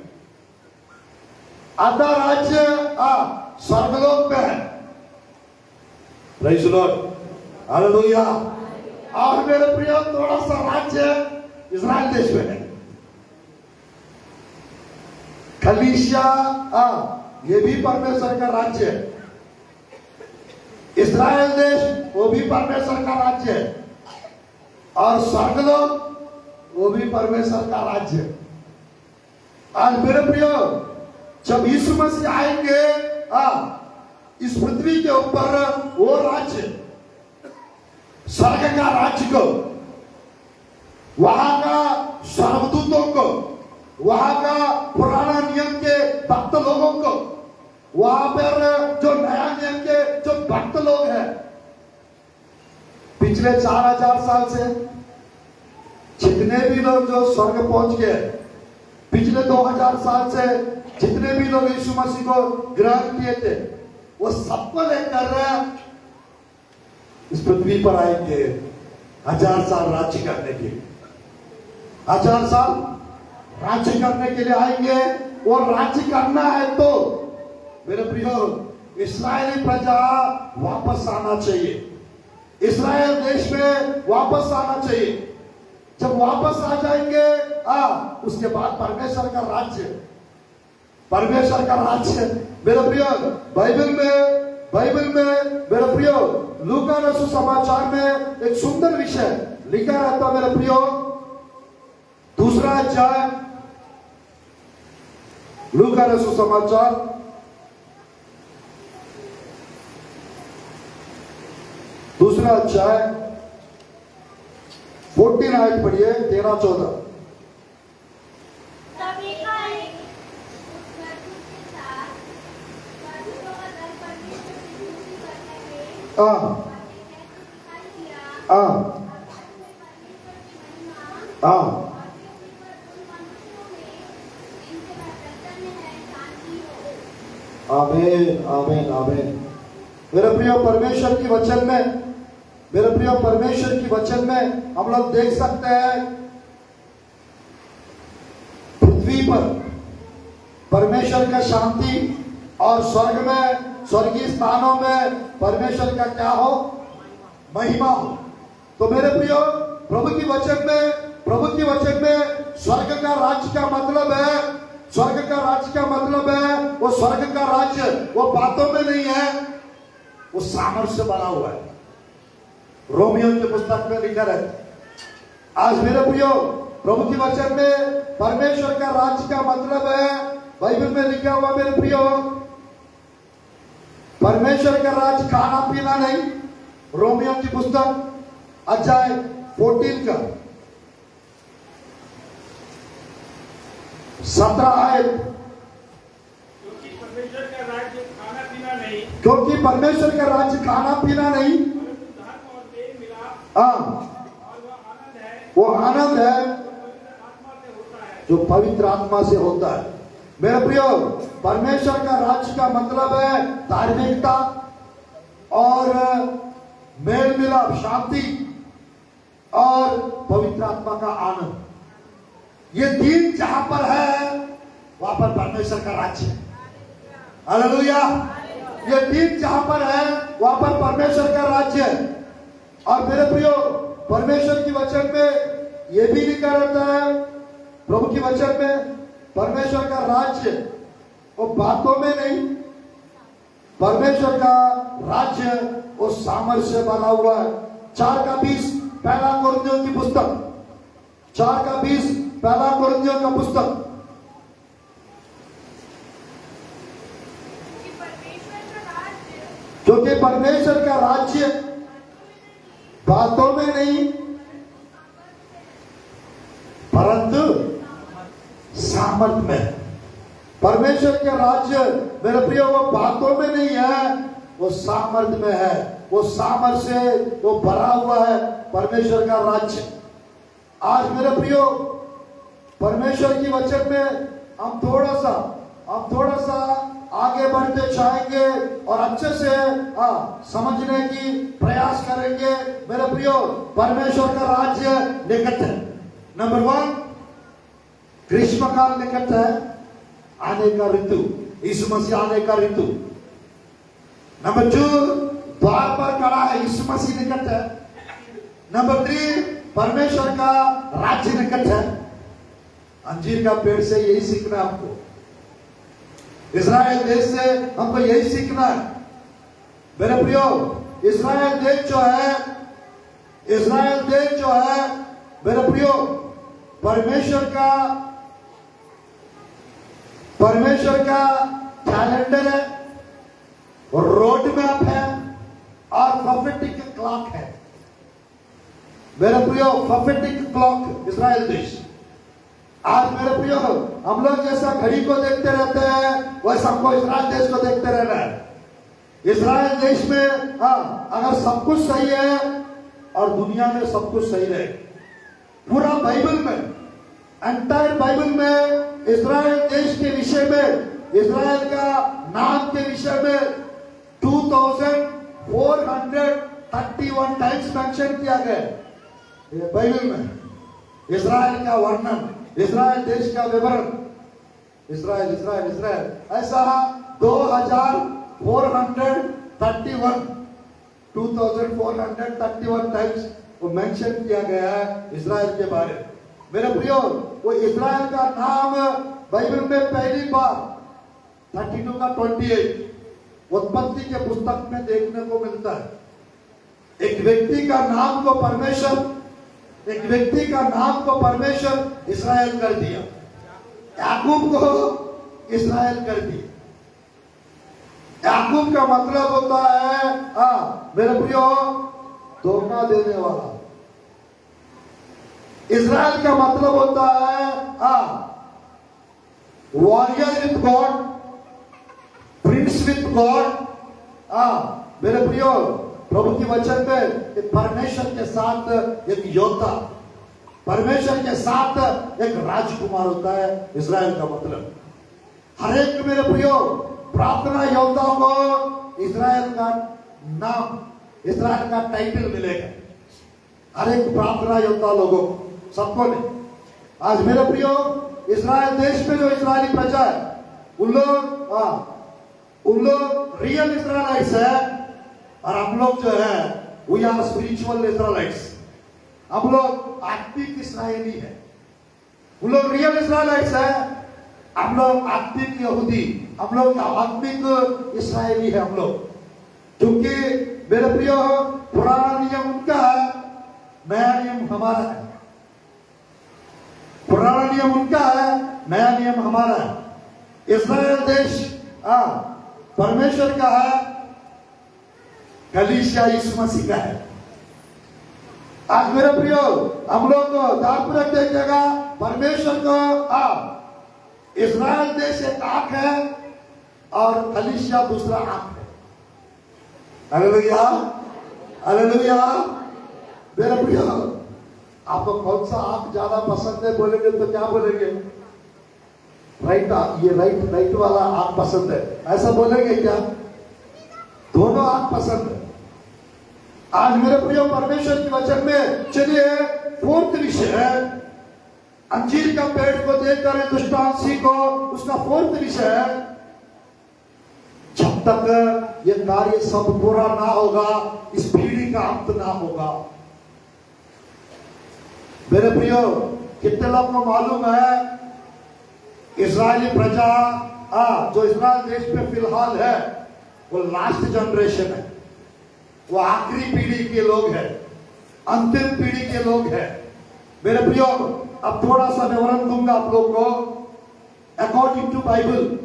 आधा राज्य स्वर्गलोक में है। Praise the Lord, hallelujah. और मेरे प्रिय, थोड़ा सा राज्य इस्राएल देश में है। कलीसिया ये भी परमेश्वर का राज्य है। इस्राएल देश वो भी परमेश्वर का राज्य है। और स्वर्गलोक वो भी परमेश्वर का राज्य है। आज मेरे प्रियो, जब यीशु मसीह आएंगे इस पृथ्वी के ऊपर, वो राज्य, स्वर्ग का राज्य को, वहां का सर्वदूतों को, वहां का पुराना नियम के भक्त लोगों को, वहां पर जो नया नियम के जो भक्त लोग हैं, पिछले 4000 साल से जितने भी लोग जो स्वर्ग पहुंच गए, पिछले 2000 साल से जितने भी लोग यीशु मसीह को ग्रहण किए थे, वो सबको लेकर इस पृथ्वी पर आएंगे 1000 साल राज्य करने के लिए। 1000 साल राज्य करने के लिए आएंगे। और राज्य करना है तो मेरे प्रियो, इस्राएली प्रजा वापस आना चाहिए, इस्राएल देश में वापस आना चाहिए। जब वापस आ जाएंगे उसके बाद परमेश्वर का राज्य, परमेश्वर का राज्य। मेरे प्रियो, बाइबल में मेरे प्रियो, लूका रसू समाचार में एक सुंदर विषय लिखा रहता मेरे प्रियो। दूसरा अध्याय लूका रसू समाचार, दूसरा अध्याय 14 आयत पढ़िए, 13-14। तब एकाएक उस मजदूर के साथ मजदूरों का दल परमेश्वर की स्तुति करने में बातें कहते दिखाई दिया। आकाश में परमेश्वर की महिमा और पृथ्वी पर उन मनुष्यों में जिनसे वह प्रसन्न है शांति हो। आमीन, आमीन, आमीन। मेरे प्रिय, परमेश्वर की वचन में, मेरे प्रिय, परमेश्वर की वचन में हम लोग देख सकते हैं पृथ्वी पर परमेश्वर का शांति, और स्वर्ग में, स्वर्गीय स्थानों में परमेश्वर का क्या हो? महिमा हो। तो मेरे प्रियो, प्रभु की वचन में स्वर्ग का राज्य का मतलब है, स्वर्ग का राज्य का मतलब है, वो स्वर्ग का राज्य वो बातों में नहीं है, वो सामर्थ्य से बना हुआ है। रोमियो की पुस्तक में लिखा है। आज मेरे प्रियो, प्रभु की वचन में परमेश्वर का राज्य का मतलब है बाइबल में लिखा हुआ मेरे प्रियो, परमेश्वर का राज खाना पीना नहीं। रोमियो की पुस्तक अध्याय 14 का 17 आयत। क्योंकि परमेश्वर का राज्य खाना पीना नहीं, क्योंकि परमेश्वर का राज्य खाना पीना नहीं, परंतु धर्म और मेल मिलाप हाँ, और वो आनंद है पवित्र आत्मा से होता है। जो पवित्र आत्मा से होता है। मेरे प्रियो, परमेश्वर का राज्य का मतलब है धार्मिकता और मेल मिलाप, शांति और पवित्र आत्मा का आनंद। ये तीन जहां पर है वहां पर परमेश्वर का राज्य है। हालेलुया। ये तीन जहां पर है वहां पर परमेश्वर का राज्य है। और मेरे प्रियो, परमेश्वर की वचन में ये भी लिखा रहता है, प्रभु की वचन में, परमेश्वर का राज्य वो बातों में नहीं, परमेश्वर का राज्य वो सामर्थ्य से बना हुआ है। 4:20 पहला कोरिन्थियों की पुस्तक, 4:20 पहला कोरिन्थियों का पुस्तक। क्योंकि परमेश्वर का राज्य बातों में नहीं परंतु सामर्थ में है। परमेश्वर का राज्य मेरे प्रियो वो बातों में नहीं है, वो सामर्थ में है। वो सामर्थ से वो भरा हुआ है परमेश्वर का राज्य। आज मेरे प्रियो, परमेश्वर की वचन में हम थोड़ा सा आगे बढ़ते जाएंगे और अच्छे से समझने की प्रयास करेंगे। मेरे प्रियो, परमेश्वर का राज्य निकट है। नंबर 1, ग्रीष्म काल निकट है, आने का ऋतु, यीशु मसीह आने का ऋतु। नंबर 2, द्वार पर खड़ा है, यीशु मसीह निकट है। नंबर 3, परमेश्वर का राज्य निकट है। अंजीर का पेड़ से यही सीखना है आपको, इस्राएल देश से हमको यही सीखना है। मेरे प्रियो, इस्राएल देश जो है मेरे प्रियो, परमेश्वर का कैलेंडर है, रोड मैप है और प्रोफेटिक क्लॉक है। मेरे प्रियो, प्रोफेटिक क्लॉक इस्राएल देश। आज मेरे प्रियो, हम लोग जैसा घड़ी को देखते रहते हैं वैसा हमको इस्राएल देश को देखते रहना है। इस्राएल देश में अगर सब कुछ सही है और दुनिया में सब कुछ सही रहे, पूरा बाइबल में, एंटायर बाइबल में इस्राएल देश के विषय में, इस्राएल का नाम के विषय में 2431 टाइम्स मेंशन किया गया बाइबल में। इस्राएल का वर्णन, इस्राएल देश का विवरण, इस्राएल ऐसा 2431 टाइम्स वो मेंशन किया गया है इस्राएल के बारे में। मेरे प्रियो, वो इस्राएल का नाम बाइबल में पहली बार 32:28 उत्पत्ति के पुस्तक में देखने को मिलता है। एक व्यक्ति का नाम को परमेश्वर इस्राएल कर दिया, याकूब को इस्राएल कर दिया। याकूब का मतलब होता है मेरे प्रियो, धोखा देने वाला। इस्राएल का मतलब होता है warrior with God, Prince with God. मेरे प्रियो, प्रभु की वचन में परमेश्वर के साथ एक योद्धा, परमेश्वर के साथ एक राजकुमार होता है इस्राएल का मतलब। हर एक मेरे प्रियो प्रार्थना योद्धाओं को इस्राएल का नाम, इस्राएल का टाइटल मिलेगा। हर एक प्रार्थना योद्धा लोगों सबको नहीं। आज मेरे प्रियो, इस्राएल देश में जो इस्राएली प्रजा है, उन लोग रियल इस्राएलाइट्स है और हम लोग जो है वी आर स्पिरिचुअल इस्राएलाइट्स। हम लोग आत्मिक इस्राएली है, उन लोग रियल इस्राएलाइट्स है, हम लोग आत्मिक यहूदी, हम लोग आत्मिक इस्राएली है हम लोग। क्योंकि मेरे प्रियो, पुराना नियम उनका है, नया नियम हमारा है। पुराना नियम उनका है, नया नियम हमारा है। इस्राएल देश परमेश्वर का है, कलीसिया यीशु मसीह का है। आज मेरे प्रियो, हम लोग को दार्पुरक देखिएगा, परमेश्वर को इस्राएल देश एक आंख है और कलीसिया दूसरा आंख है। Hallelujah, hallelujah. मेरे प्रियो, आपको कौन सा आंख ज्यादा पसंद है बोलेंगे तो क्या बोलेंगे? राइट, ये राइट वाला आंख पसंद है, ऐसा बोलेंगे क्या? दोनों आंख पसंद है। आज मेरे प्रियो, परमेश्वर के वचन में चलिए फोर्थ विषय है, अंजीर का पेड़ को देखकर दृष्टांत सीखो, उसका फोर्थ विषय है, जब तक ये कार्य सब पूरा ना होगा, इस पीढ़ी का अंत ना होगा। मेरे प्रियो, कितने लोग को मालूम है इस्राएली प्रजा जो इस्राएल देश में फिलहाल है वो लास्ट जनरेशन है, वो आखिरी पीढ़ी के लोग हैं, अंतिम पीढ़ी के लोग हैं। मेरे प्रियो, अब थोड़ा सा विवरण दूंगा आप लोग को। अकॉर्डिंग टू बाइबल,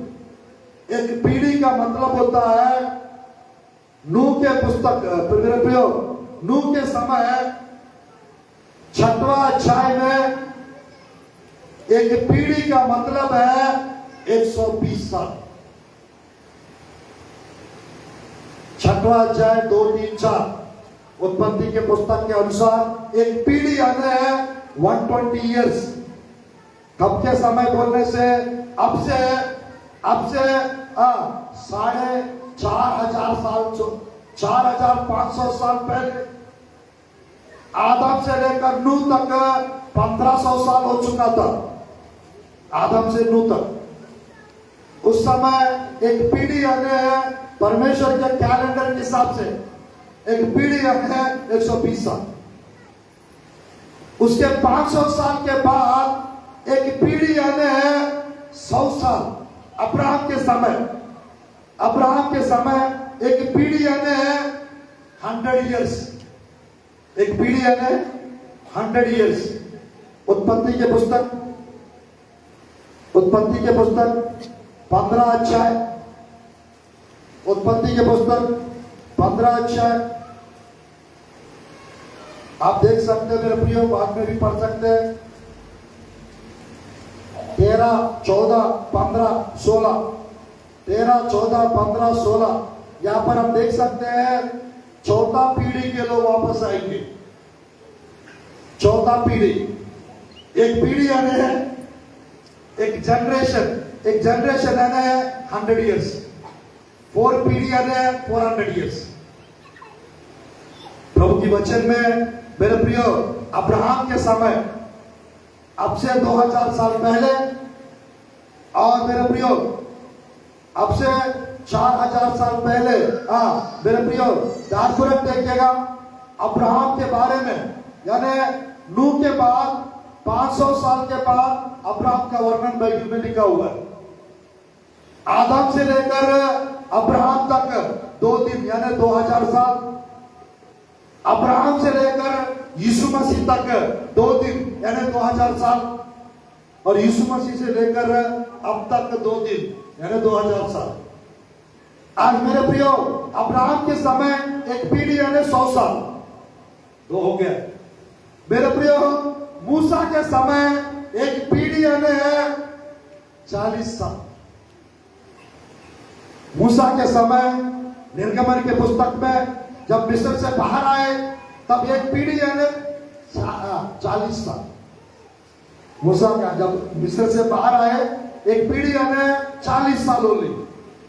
एक पीढ़ी का मतलब होता है, नूह के पुस्तक, मेरे प्रियो, नूह के समय 6वां अध्याय में एक पीढ़ी का मतलब है 120 साल। 6वां अध्याय 2, 3, 4 उत्पत्ति के पुस्तक के अनुसार एक पीढ़ी आने है 120 इयर्स। कब के समय बोलने से? अब से 4,500 साल, 4,500 साल पहले आदम से लेकर नूह तक 1500 साल हो चुका था। आदम से नूह तक उस समय एक पीढ़ी आने है, परमेश्वर के कैलेंडर के हिसाब से एक पीढ़ी आने है 120 साल। उसके 500 साल के बाद एक पीढ़ी आने है 100 साल। अब्राहम के समय एक पीढ़ी आने है 100 इयर्स। एक पीढ़ी आने 100 इयर्स। उत्पत्ति के पुस्तक 15 अध्याय, उत्पत्ति के पुस्तक 15 अध्याय आप देख सकते हैं मेरे प्रियो, बाद में भी पढ़ सकते हैं। 13, 14, 15, 16, 13, 14, 15, 16 यहां पर हम देख सकते हैं चौथा पीढ़ी के लोग वापस आएंगे। चौथा पीढ़ी, एक पीढ़ी आने है, एक जनरेशन आने है 100 इयर्स। 4 पीढ़ी आने है 400 इयर्स। प्रभु की वचन में मेरे प्रियो, अब्राहम के समय अब से 2000 साल पहले, और मेरे प्रियो अब से 4000 साल पहले, मेरे प्रियो दार्पुरक देखिएगा, अब्राहम के बारे में, यानी नूह के बाद 500 साल के बाद अब्राहम का वर्णन बाइबल में लिखा हुआ है। आदम से लेकर अब्राहम तक 2 दिन यानी 2000 साल। अब्राहम से लेकर यीशु मसीह तक 2 दिन यानी 2000 साल, और यीशु मसीह से लेकर अब तक 2 दिन यानी 2000 साल। आज मेरे प्रियो, अब्राहम के समय एक पीढ़ी यानी 100 साल, 2 हो गया। मेरे प्रियो, मूसा के समय एक पीढ़ी यानी 40 साल। मूसा के समय निर्गमन के पुस्तक में जब मिस्र से बाहर आए तब एक पीढ़ी यानी 40 साल। मूसा का जब मिस्र से बाहर आए एक पीढ़ी यानी 40 साल हो ली।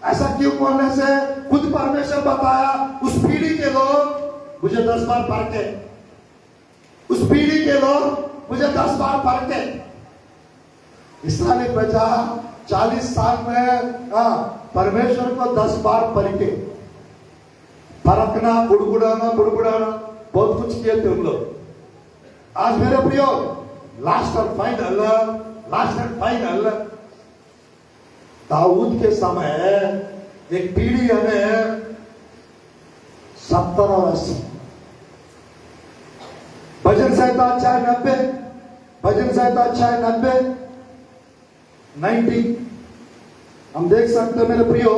ऐसा क्यों बोलने से? खुद परमेश्वर बताया, उस पीढ़ी के लोग मुझे 10 बार परखे, उस पीढ़ी के लोग मुझे 10 बार परखे। इस्राएली प्रजा 40 साल में परमेश्वर को 10 बार परखे। फरकना, बुड़बुड़ाना बहुत कुछ किए थे उन लोग। आज मेरे प्रियो, लास्ट एंड फाइनल दाऊद के समय एक पीढ़ी है 70 और 80। भजन संहिता अध्याय 90, 90 हम देख सकते हैं मेरे प्रियो,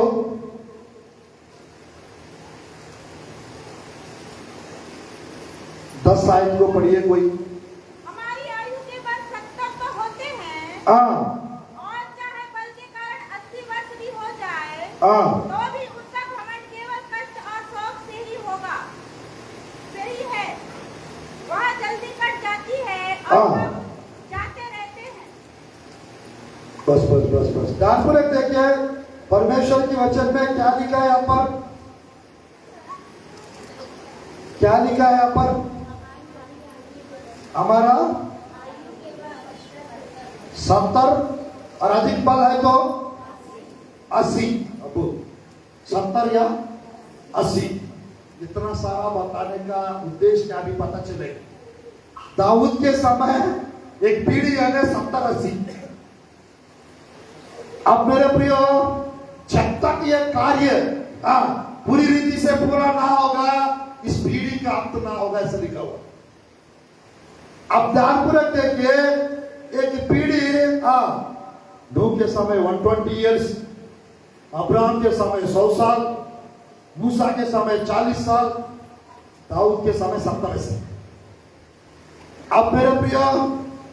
दस आयत को पढ़िए कोई। हमारी आयु के बाद 70 तो होते हैं, हाँ और चाहे बल के कारण 80 वर्ष भी हो जाए, हाँ तो भी उसका घमंड केवल कष्ट और शौक से ही होगा। सही है, वह जल्दी कट जाती है और हाँ। हम जाते रहते हैं। बस बस बस बस ध्यानपूर्वक देखिए, परमेश्वर की वचन में क्या लिखा है यहाँ पर, क्या लिखा है यहाँ पर? हमारा 70 और अधिक बल है तो 80। अब 70 या 80, इतना सारा बताने का उद्देश्य क्या भी पता चलेगा। दाऊद के समय एक पीढ़ी है 70-80। अब मेरे प्रियो, जब तक ये कार्य पूरी रीति से पूरा ना होगा, इस पीढ़ी का अंत ना होगा, ऐसा लिखा हुआ। अब ध्यानपूर्वक देखिए, एक पीढ़ी नूह के समय 120 इयर्स, अब्राहम के समय 100 साल, मूसा के समय 40 साल, दाऊद के समय 70 साल। अब मेरे प्रिय,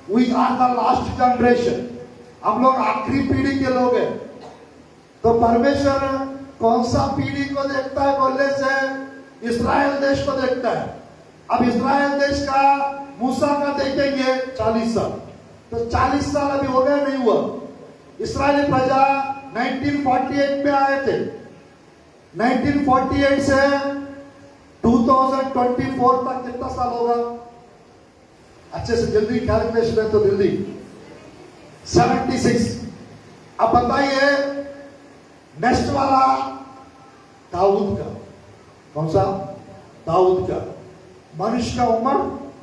we are the last generation, हम लोग आखिरी पीढ़ी के लोग हैं। तो परमेश्वर कौन सा पीढ़ी को देखता है बोलने से इस्राएल देश को देखता है। अब इस्राएल देश का मूसा का देखेंगे 40 साल, तो 40 साल अभी हो गया नहीं हुआ। इस्राएली प्रजा 1948 में आए थे, 1948 से 2024 तक कितना साल होगा? अच्छे से जल्दी कैलकुलेशन है तो जल्दी 76। अब बताइए नेक्स्ट वाला दाऊद का, कौन सा? दाऊद का। मनुष्य का उम्र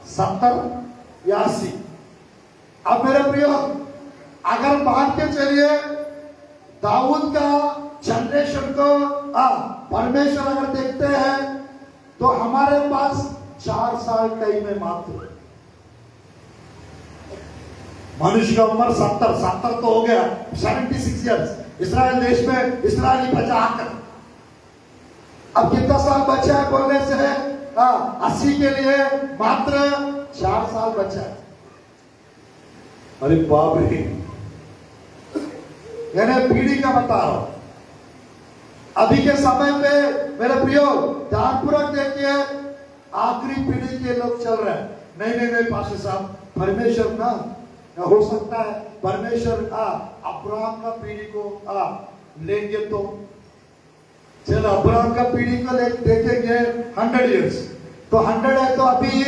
70 या 80। अब मेरे प्रियो, अगर मान के चलिए दाऊद का जनरेशन को परमेश्वर अगर देखते हैं तो हमारे पास 4 साल टाइम है मात्र। मनुष्य का उम्र 70 तो हो गया, 76 इयर्स इस्राएल देश में इस्राएली प्रजा आकर। अब कितना साल बचा है बोलने से 80 के लिए मात्र 4 साल बचा है। अरे बाप रे, यानी पीढ़ी का बता रहा हूं। अभी के समय पे मेरे प्रियो ध्यानपूर्वक देखिए, आखिरी पीढ़ी के लोग चल रहे हैं। नहीं पास्टर साहब, परमेश्वर ना हो सकता है परमेश्वर अब्राहम का पीढ़ी को लेंगे तो चलो अब्राहम का पीढ़ी को देखेंगे 100 इयर्स, तो 100 है तो अभी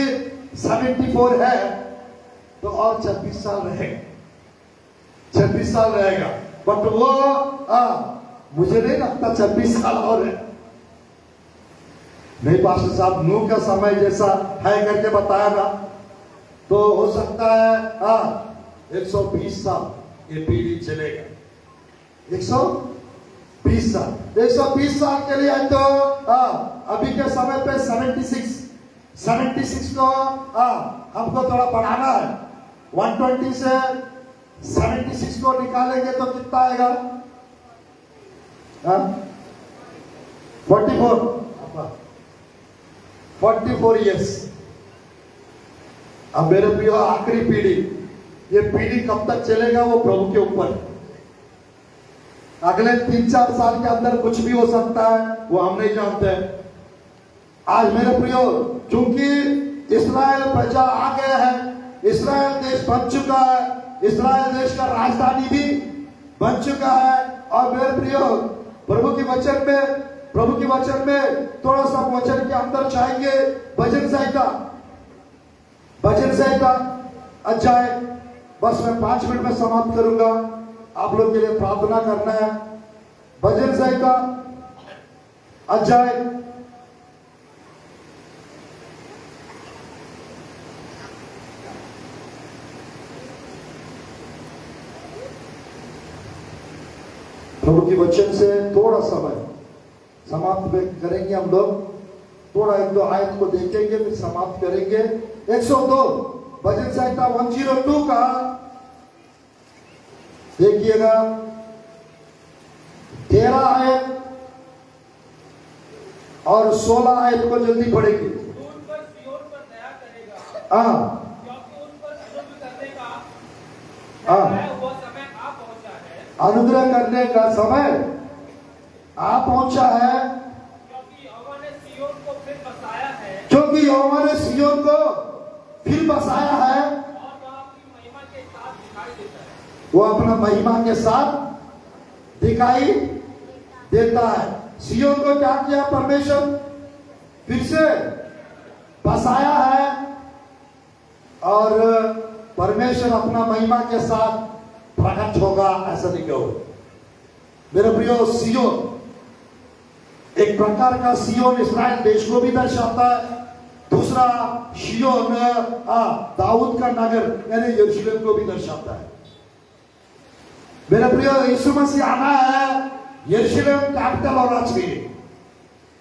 74 है, तो और 26 साल रहेगा, 26 साल रहेगा। बट वो मुझे नहीं लगता 26 साल और है। नहीं पास्टर साहब, नूह का समय जैसा है करके बताया ना, तो हो सकता है 120 साल ये पीढ़ी चलेगा। 120 साल, 120 साल के लिए तो अभी के समय पे 76 को हमको थोड़ा बढ़ाना है। 120 से 76 को निकालेंगे तो कितना आएगा? 44 इयर्स। अब मेरे प्रिय आखिरी पीढ़ी, ये पीढ़ी कब तक चलेगा वो प्रभु के ऊपर। अगले 3-4 साल के अंदर कुछ भी हो सकता है, वो हम नहीं जानते। आज मेरे प्रियो, चूंकि इस्राएल प्रजा आ गया है, इस्राएल देश बन चुका है, इस्राएल देश का राजधानी भी बन चुका है। और मेरे प्रियो, प्रभु के वचन में थोड़ा सा वचन के अंदर जाएंगे। भजन संहिता अध्याय, बस मैं 5 मिनट में समाप्त करूंगा, आप लोग के लिए प्रार्थना करना है। भजन संहिता अध्याय प्रभु के वचन से थोड़ा समय समाप्त करेंगे हम लोग। थोड़ा 1-2 आयत को देखेंगे, फिर समाप्त करेंगे। 102 भजन संहिता 102 का देखिएगा। 13 आयत और 16 आयत को जल्दी पढ़ेंगे। तू उन पर सिय्योन पर दया करेगा, हाँ क्योंकि उन पर जुल्म करने का हाँ। ठहराया हुआ समय आ पहुंचा है। अनुग्रह करने का समय आ पहुंचा है, क्योंकि यहोवा ने सिय्योन को फिर बसाया है क्योंकि यहोवा ने सिय्योन को फिर बसाया है, और वह अपनी महिमा के साथ दिखाई देता है। वो अपना महिमा के साथ दिखाई देता है। सिय्योन को क्या किया परमेश्वर? फिर से बसाया है, और परमेश्वर अपना महिमा के साथ प्रकट होगा, ऐसा नहीं कहो मेरे प्रियो। सिय्योन एक प्रकार का सिय्योन इस्राएल देश को भी दर्शाता है, दूसरा सिय्योन दाऊद का नगर यानी यरूशलेम को भी दर्शाता है। मेरे प्रियो, यीशु मसीह आना है, यरूशलेम कैपिटल होना चाहिए,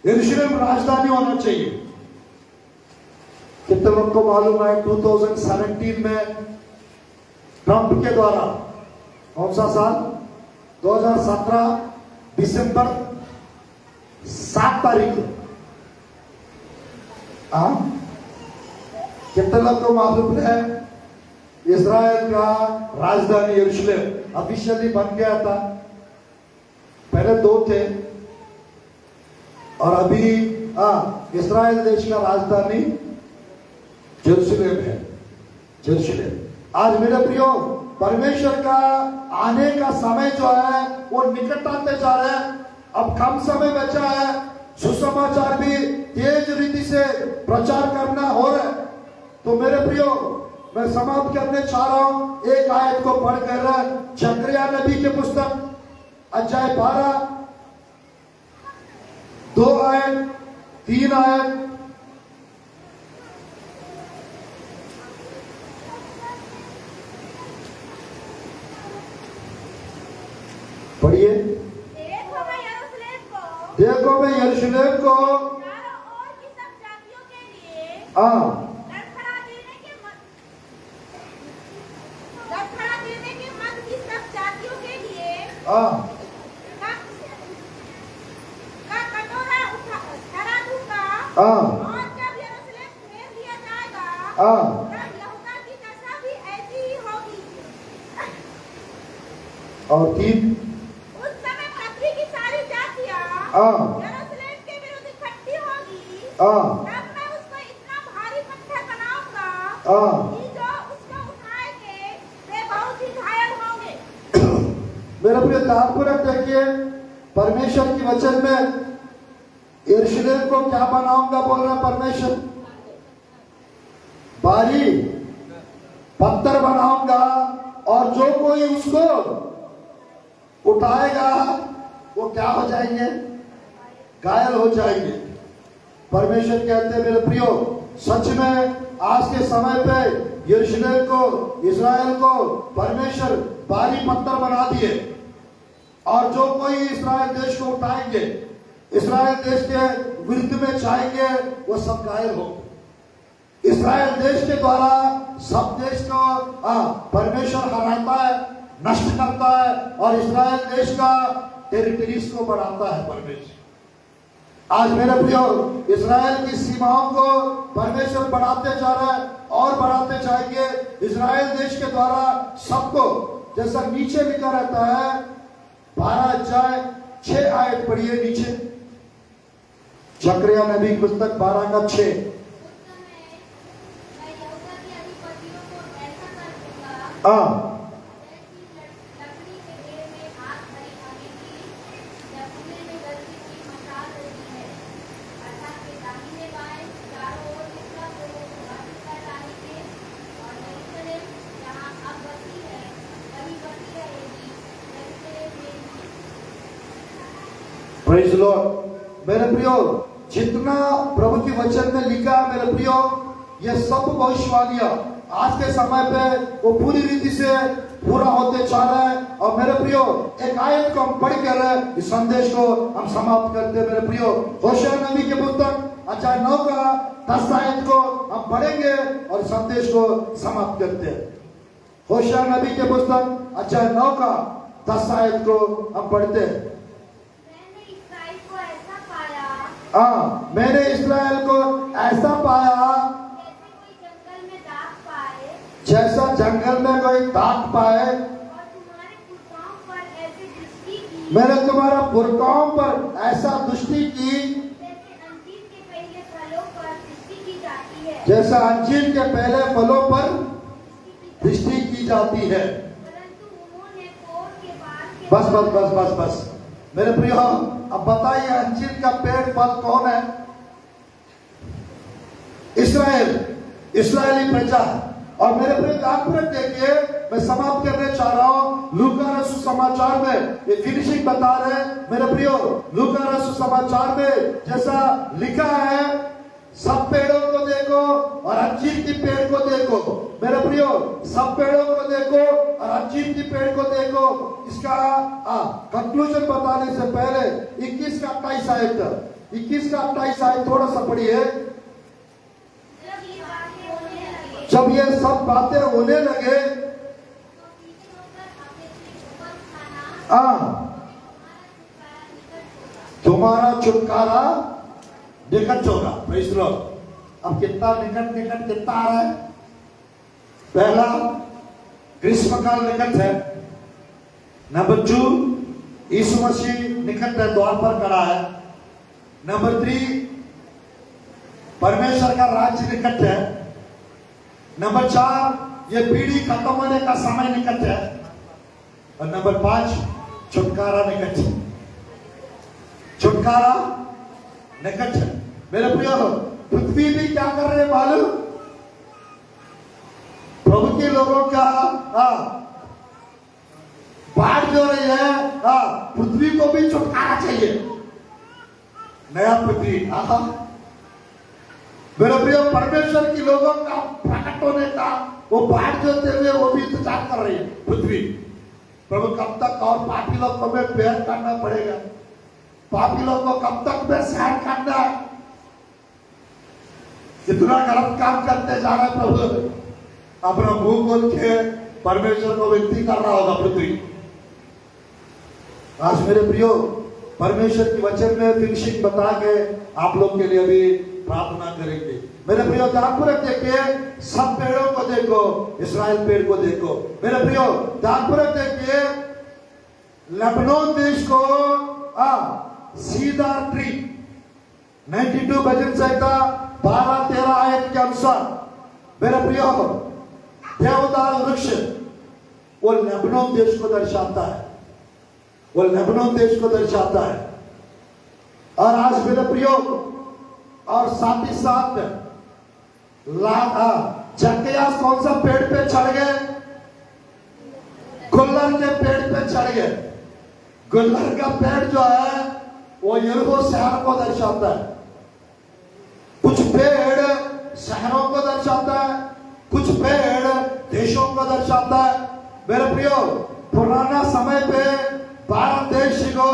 यरूशलेम राजधानी होना चाहिए। कितने लोग को मालूम है 2017 में ट्रंप के द्वारा, कौन सा साल, 2017 दिसंबर 7 तारीख को, कितने लोग को मालूम है इस्राएल का राजधानी यरूशलेम ऑफिशियली बन गया था। पहले 2 थे, और अभी इस्राएल देश का राजधानी यरूशलेम है, यरूशलेम। आज मेरे प्रियो, परमेश्वर का आने का समय जो है वो निकट आते जा रहा है। अब कम समय बचा है, सुसमाचार भी तेज रीति से प्रचार करना हो रहा है। तो मेरे प्रियो, मैं समाप्त करने चाह रहा हूं एक आयत को पढ़कर। जकरिया नबी के पुस्तक अध्याय 12, 2 आयत, 3 आयत। पढ़िए। देखो मैं यरूशलेम को देखो मैं यरूशलेम को चारों ओर की सब जातियों के लिए लड़खड़ा देने के मन की सब जातियों के लिए का कटोरा ठहरा दूंगा। और जब यरूशलेम फेर लिया जाएगा तब यहूदा की दशा भी ऐसी ही होगी। और 3 उस समय पृथ्वी की सारी जातियां यरूशलेम के विरुद्ध इकट्ठी होगी। तब मैं उसको इतना भारी पत्थर बनाऊंगा कि जो उसको उठाएंगे वे बहुत ही घायल होंगे। मेरा प्रिय तात्पर्य देखिए, परमेश्वर की वचन में यरूशलेम को क्या बनाऊंगा बोल रहा परमेश्वर? भारी पत्थर बनाऊंगा, और जो कोई उसको उठाएगा वो क्या हो जाएंगे? घायल हो जाएंगे। परमेश्वर कहते हैं मेरे प्रियो, सच में आज के समय पे यरूशलेम को, इस्राएल को परमेश्वर भारी पत्थर बना दिए, और जो कोई इस्राएल देश को उठाएंगे, इस्राएल देश के विरुद्ध में जाएंगे, वो सब घायल हो। इस्राएल देश के द्वारा सब देश को परमेश्वर हराता है, नष्ट करता है, और इस्राएल देश का टेरिटरीज को बढ़ाता है परमेश्वर। आज मेरे प्रियो, इस्राएल की सीमाओं को परमेश्वर बढ़ाते जा रहा है और बढ़ाते जाएंगे। इस्राएल देश के द्वारा सबको, जैसा नीचे लिखा रहता है 12 अध्याय 6 आयत पढ़िए नीचे, जकरिया नबी पुस्तक 12 का 6। उस समय मैं यहूदा के अधिपतियों को ऐसा कर दूंगा जैसी लकड़ी के ढेर में आग भरी आगे की या कुएं में जलती की मशाल होती है, अर्थात के दाहिने बाएं चारों ओर के सब लोगों को भस्म कर डालेंगे। और यरूशलेम जहाँ अब बसी है वही बसी रहेगी, यरूशलेम में ही। Praise Lord. मेरे प्रियो, जितना प्रभु के वचन में लिखा है मेरे प्रियो, ये सब भविष्यवाणियां आज के समय पे वो पूरी रीति से पूरा होते जा रहा है। और मेरे प्रियो, एक आयत को हम पढ़ कर इस संदेश को हम समाप्त करते हैं। मेरे प्रियो, होशे नबी के पुस्तक अध्याय 9 का 10 आयत को हम पढ़ेंगे और संदेश को समाप्त करते हैं। होशे नबी के पुस्तक अध्याय 9 का 10 आयत को हम पढ़ते हैं। मैंने इस्राएल को ऐसा पाया जैसे कोई जंगल में दाख पाए जैसा जंगल में कोई दाख पाए। और तुम्हारे पुरखाओं पर ऐसी दृष्टि की मैंने तुम्हारा पुरखाओं पर ऐसा दृष्टि की जैसे अंजीर के पहले फलों पर दृष्टि की जाती है जैसा अंजीर के पहले फलों पर दृष्टि की जाती है। परंतु उन्होंने कोर के बाल के बस बस बस बस बस मेरे प्रियो, अब बताइए अंजीर का पेड़ फल कौन है? इस्राएल, इस्राएली प्रजा। और मेरे प्रिय तात्पर्य देखिए, मैं समाप्त करने चाह रहा हूं। लूका रसू समाचार में ये फिनिशिंग बता रहे हैं मेरे प्रियो। लूका रसू समाचार में जैसा लिखा है, सब पेड़ों को देखो और अंजीर की पेड़ को देखो। मेरे प्रियो, सब पेड़ों को देखो और अंजीर की पेड़ को देखो। इसका कंक्लूजन बताने से पहले 21 का 28 आयत, 21 का 28 आयत थोड़ा सा पढ़िए। जब ये बातें होने लगे जब ये सब बातें होने लगे, तो पीछे होकर अपने ऊपर खाना आ तुम्हारा छुटकारा निकट होगा। तुम्हारा छुटकारा निकट होगा। Praise the Lord. अब कितना निकट निकट कितना आ रहा है? पहला, ग्रीष्म काल निकट है। नंबर 2, यीशु मसीह निकट है, द्वार पर खड़ा है। नंबर 3, परमेश्वर का राज्य निकट है। नंबर 4, ये पीढ़ी खत्म होने का समय निकट है। और नंबर 5, छुटकारा निकट है। छुटकारा निकट है। मेरे प्रियो, पृथ्वी भी क्या कर रहे हैं मालूम? प्रभु के लोगों का बाढ़ जो रही है, पृथ्वी को भी छुटकारा चाहिए। नया पृथ्वी। मेरे प्रिय, परमेश्वर की लोगों का प्रकट होने का वो बाढ़ जो हुए वो भी इंतजार कर रही है पृथ्वी। प्रभु कब तक और पापी लोग को में बेर करना पड़ेगा? पापी लोग को कब तक में सहन करना है? इतना गलत काम करते जा रहे प्रभु। अपना मुंह खोल के परमेश्वर को विनती कर रहा होगा पृथ्वी। आज मेरे प्रियो, परमेश्वर की वचन में फिनिशिंग बता के आप लोग के लिए भी प्रार्थना करेंगे। मेरे प्रियो, ध्यानपूर्वक देखिए, सब पेड़ों को देखो, इस्राएल पेड़ को देखो। मेरे प्रियो, ध्यानपूर्वक देखिए, लेबनोन देश को सीधा ट्री 92 भजन संहिता 12-13 आयत के अनुसार, मेरे प्रियो, देवदार वृक्ष वो लेबनोन देश को दर्शाता है। वो लेबनोन देश को दर्शाता है। और आज मेरे प्रियो, और साथ ही साथ जक्कयास कौन सा पेड़ पे चढ़ गए? गुल्लर के पेड़ पे चढ़ गए। गुल्लर का पेड़ जो है वो यरीहो शहर को दर्शाता है। कुछ पेड़ शहरों को दर्शाता है, कुछ पेड़ देशों को दर्शाता है। मेरे प्रियो, पुराना समय पे भारत देश को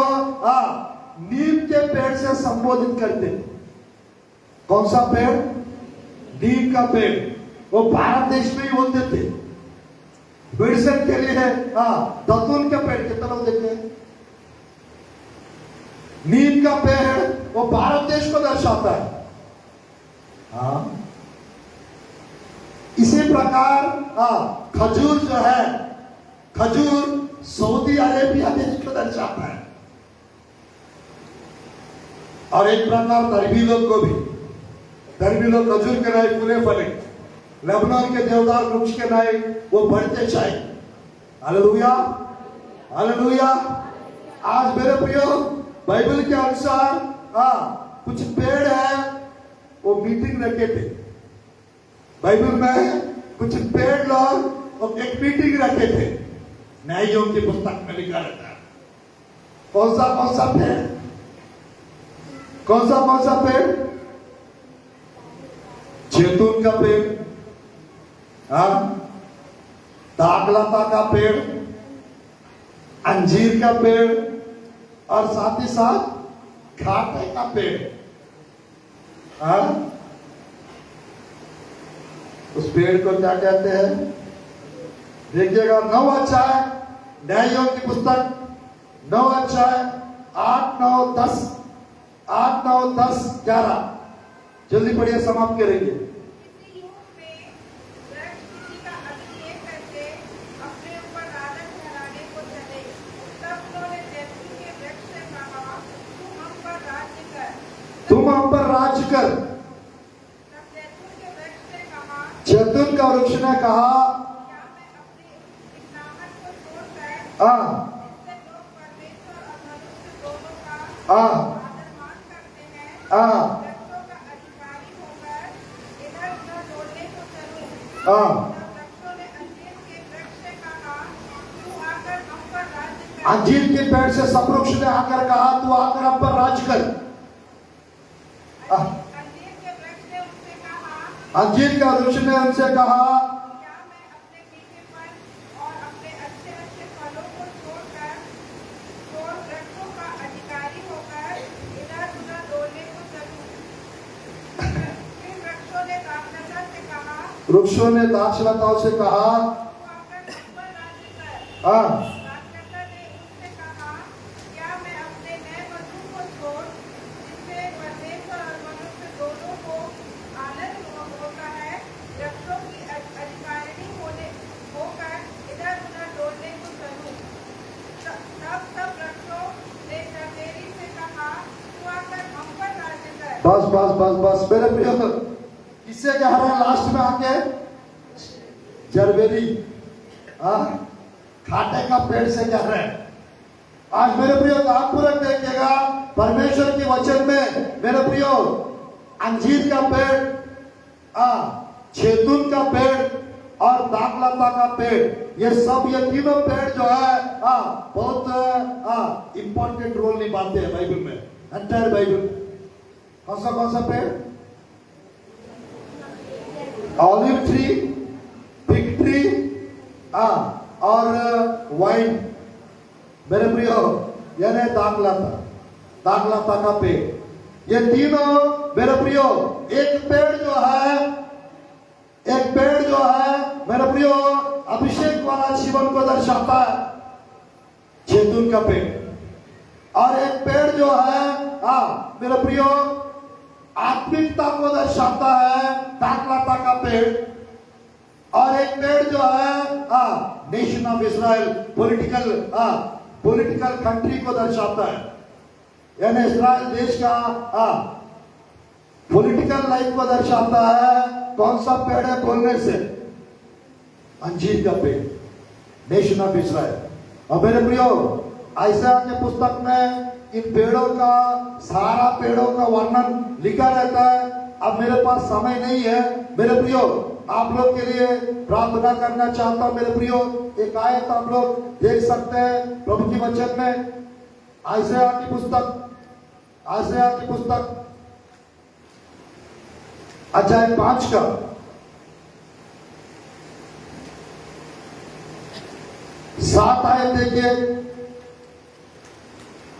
नीम के पेड़ से संबोधित करते थे। कौन सा पेड़? नीम का पेड़। वो भारत देश में ही बोलते थे। मेडिसिन के लिए दतून का पेड़, कितना लोग देखे? नीम का पेड़ वो भारत देश को दर्शाता है। इसी प्रकार खजूर जो है, खजूर सऊदी अरेबिया देश को दर्शाता है। और एक प्रकार धर्मी लोग को भी, धर्मी लोग खजूर के नाई पूरे फले, लेबनान के देवदार वृक्ष के नाई वो बढ़ते जाए। Hallelujah, hallelujah. आज मेरे प्रियो, बाइबल के अनुसार कुछ पेड़ है वो मीटिंग रखे थे। बाइबल में कुछ पेड़ लोग एक मीटिंग रखे थे। न्यायों की पुस्तक में लिखा रहता है। कौन सा पेड़? कौन सा पेड़? जैतून का पेड़, दाखलता का पेड़, अंजीर का पेड़, और साथ ही साथ खाटे का पेड़। उस पेड़ को क्या कहते हैं? देखिएगा, 9 अध्याय न्यायों की पुस्तक, 9 अध्याय 8, 9, 10, 10:11 जल्दी पढ़िए, समाप्त करेंगे। किसी युग में वृक्ष किसी का अभिषेक करके अपने ऊपर राजा ठहराने को चले। तब उन्होंने जैतून के वृक्ष से कहा, तू हम पर राज्य कर। तुम हम पर राज्य कर। तब जैतून के वृक्ष से कहा, जैतून का वृक्ष ने कहा, क्या मैं अपनी चिकनाहट को छोड़कर हाँ जिससे लोग परमेश्वर और मनुष्य दोनों का हाँ आदर मान करते हैं, हाँ वृक्षों का अधिकारी होकर इधर उधर दौड़ने को चलूं। हाँ। तब वृक्षों ने अंजीर के वृक्ष से कहा, तू आकर हम पर राज्य कर। अंजीर के पेड़ से सब वृक्ष ने आकर कहा, तू आकर हम पर राज कर। अंजीर के वृक्ष ने उनसे कहा, अंजीर का वृक्ष ने उनसे कहा, क्या मैं अपने मीठे फल और अपने अच्छे अच्छे फलों को छोड़ वृक्षों का अधिकारी होकर इधर उधर दौड़ने को चलूं? फिर वृक्षों ने दाखलता से कहा, वृक्षों ने दाक्षलताओं से कहा, तू आकर हम पर राज्य कर। हाँ दाखलता ने उनसे कहा, क्या मैं अपने नए वधु को छोड़ जिससे परमेश्वर और मनुष्य दोनों को आनंद होता है, वृक्षों की अधिकारिणी होकर इधर उधर दौड़ने को चलूं? तब सब वृक्षों ने जरबेरी से कहा, तू आकर हम पर राज्य कर। बस बस बस बस मेरे प्रिय, किससे कह रहे हैं लास्ट में आके? जरबेरी, हाँ खाटे का पेड़ से कह रहे हैं। आज मेरे प्रियो ध्यानपूर्वक देखिएगा, परमेश्वर के वचन में मेरे प्रियो अंजीर का पेड़, जैतून का पेड़ और दाखलता का पेड़, ये सब ये तीनों पेड़ जो है बहुत इंपॉर्टेंट रोल निभाते हैं बाइबल में, एंटायर बाइबल। कौन सा पेड़? ऑलिव ट्री, फिग ट्री और वाइन। मेरे प्रियो यानी दाखलता का पेड़, ये तीनों मेरे प्रियो एक पेड़ जो है मेरे प्रियो अभिषेक वाला जीवन को दर्शाता है, जैतून का पेड़। और एक पेड़ जो है मेरे प्रियो आत्मिकता को दर्शाता है, दाखलता का पेड़। और एक पेड़ जो है nation of Israel, political country को दर्शाता है, यानी इजराइल देश का पॉलिटिकल लाइफ को दर्शाता है। कौन सा पेड़ है बोलने से? अंजीर का पेड़, नेशन ऑफ इजराइल। और मेरे प्रियो आयशा के पुस्तक में इन पेड़ों का, सारा पेड़ों का वर्णन लिखा रहता है। अब मेरे पास समय नहीं है मेरे प्रियो, आप लोग के लिए प्रार्थना करना चाहता हूं मेरे प्रियो। एक आयत आप लोग देख सकते हैं प्रभु के वचन में, आयशा की पुस्तक अध्याय 5 का 7 आयत देखिए।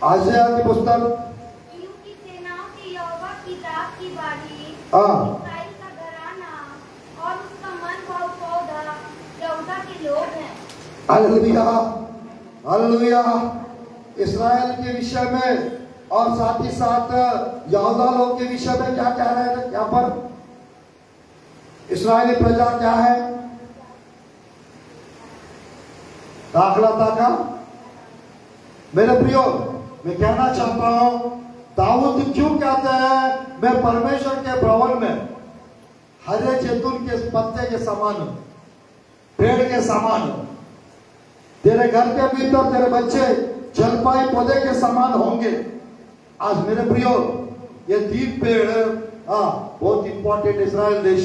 आयशा की पुस्तक यू की सेनाओं के यहोवा की दाख की बारी, हाँ इस्राएल का घराना और उसका मन भाव पौधा यहूदा के लोग हैं। Hallelujah, hallelujah. इस्राएल के विषय में और साथ ही साथ यहूदा लोग के विषय में क्या कह रहे हैं यहाँ पर? इस्राएली प्रजा क्या है? दाखलता का। मेरे प्रियो मैं कहना चाहता हूं, दाऊद क्यों कहते हैं मैं परमेश्वर के भवन में हरे जैतून के पत्ते के समान हूं, पेड़ के समान हूं। तेरे घर के भीतर तेरे बच्चे जलपाई पौधे के समान होंगे। आज मेरे प्रियो ये 3 पेड़ बहुत इंपॉर्टेंट इस्राएल देश।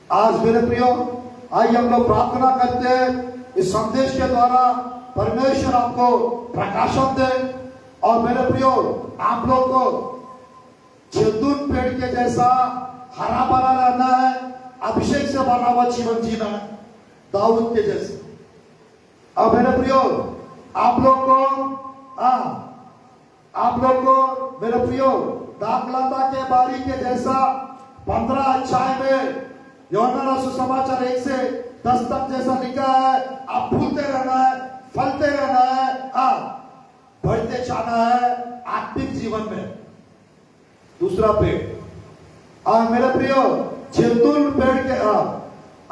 आज मेरे प्रियो आइए हम लोग प्रार्थना करते हैं, इस संदेश के द्वारा परमेश्वर आपको प्रकाशन दे। और मेरे प्रियो आप लोग को जैतून पेड़ के जैसा हरा भरा रहना है, अभिषेक से बना हुआ जीवन जीना है, दाऊद के जैसे। और मेरे प्रियो आप लोग को मेरे प्रियो दाखलता के बारी के जैसा 15 अध्याय में यूहन्ना सुसमाचार 1 से 10 तक जैसा लिखा है, आप फूलते रहना है, फलते रहना है, बढ़ते जाना है आत्मिक जीवन में। दूसरा पेड़। और मेरे प्रियो जैतून पेड़ के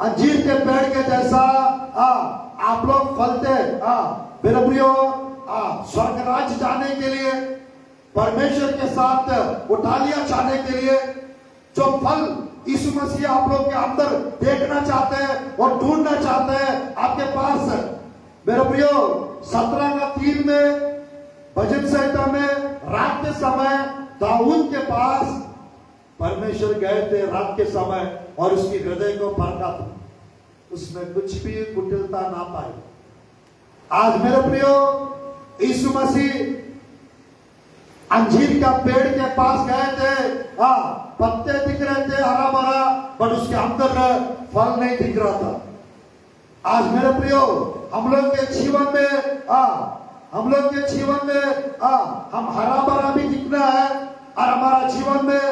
अंजीर के पेड़ के जैसा आप लोग फलते मेरे प्रियो स्वर्ग राज्य जाने के लिए, परमेश्वर के साथ उठालिया चाहने के लिए जो फल यीशु मसीह आप लोग के अंदर देखना चाहते हैं और ढूंढना चाहते हैं आपके पास। मेरे प्रियो 17:3 में भजन संहिता में रात के समय दाऊद के पास परमेश्वर गए थे रात के समय और उसकी हृदय को परखा था, उसमें कुछ भी कुटिलता ना पाई। आज मेरे प्रियो यीशु मसीह अंजीर का पेड़ के पास गए थे, पत्ते दिख रहे थे हरा भरा, पर उसके अंदर फल नहीं दिख रहा था। आज मेरे प्रियो हम लोग के जीवन में हम हरा भरा भी दिखना है और हमारा जीवन में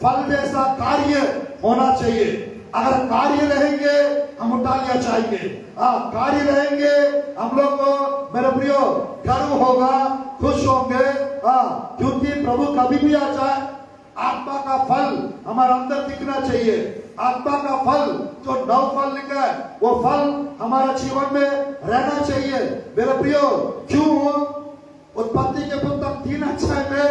फल जैसा कार्य होना चाहिए। अगर कार्य रहेंगे हम उठा लिया चाहेंगे, कार्य रहेंगे हम लोग को मेरे प्रियो गर्व होगा, खुश होंगे, क्योंकि प्रभु कभी भी आ जाए आत्मा का फल हमारे अंदर दिखना चाहिए। आत्मा का फल जो 9 फल लिखा है वो फल हमारे जीवन में रहना चाहिए। मेरे प्रियो क्यों उत्पत्ति के पुस्तक 3 में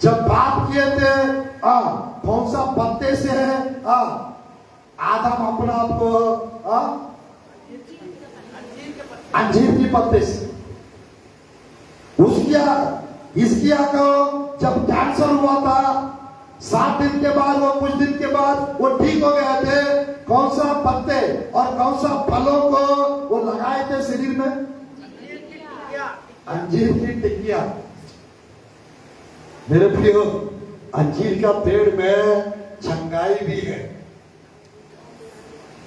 जब पाप किए थे कौन सा पत्ते से है आदम अपना आप को अंजीर के पत्ते से इसकिया को जब कैंसर हुआ था 7 दिन के बाद कुछ दिन के बाद वो ठीक हो गए थे। कौन सा पत्ते और कौन सा फलों को वो लगाए थे शरीर में? अंजीर की टिक्किया। मेरे प्रियो अंजीर का पेड़ में चंगाई भी है।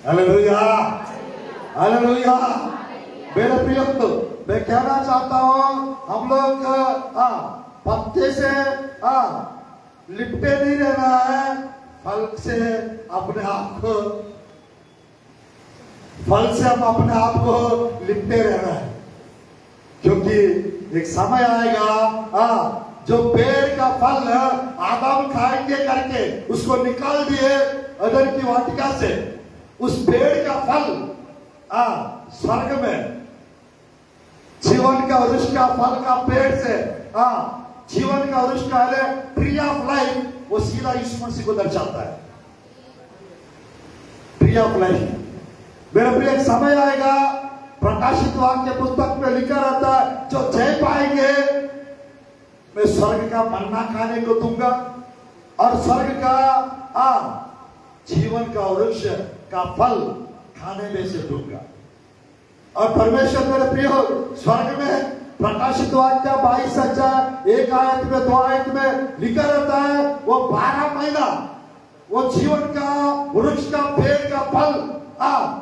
Hallelujah, hallelujah. मेरे प्रियो तो मैं कहना चाहता हूं हम लोग पत्ते से लिपटे नहीं रहना है, फल से अपने आप को लिपटे रहना है। क्योंकि एक समय आएगा जो पेड़ का फल आदम खाएंगे करके उसको निकाल दिए अदर की वाटिका से, उस पेड़ का फल स्वर्ग में जीवन का वृक्ष का फल का पेड़ से जीवन का वृक्ष का ट्री ऑफ लाइफ, वो सीधा यीशु मसीह को दर्शाता है। Tree of life. मेरे प्रिय एक समय आएगा प्रकाशित वाक्य पुस्तक में लिखा रहता है जो जय पाएंगे मैं स्वर्ग का मन्ना खाने को दूंगा और स्वर्ग का जीवन का वृक्ष का फल खाने में से दूंगा। और परमेश्वर मेरे प्रिय स्वर्ग में प्रकाशित वाक्य 22:1 में 2 आयत में लिखा रहता है वो 12 महीना वो जीवन का वृक्ष का पेड़ का फल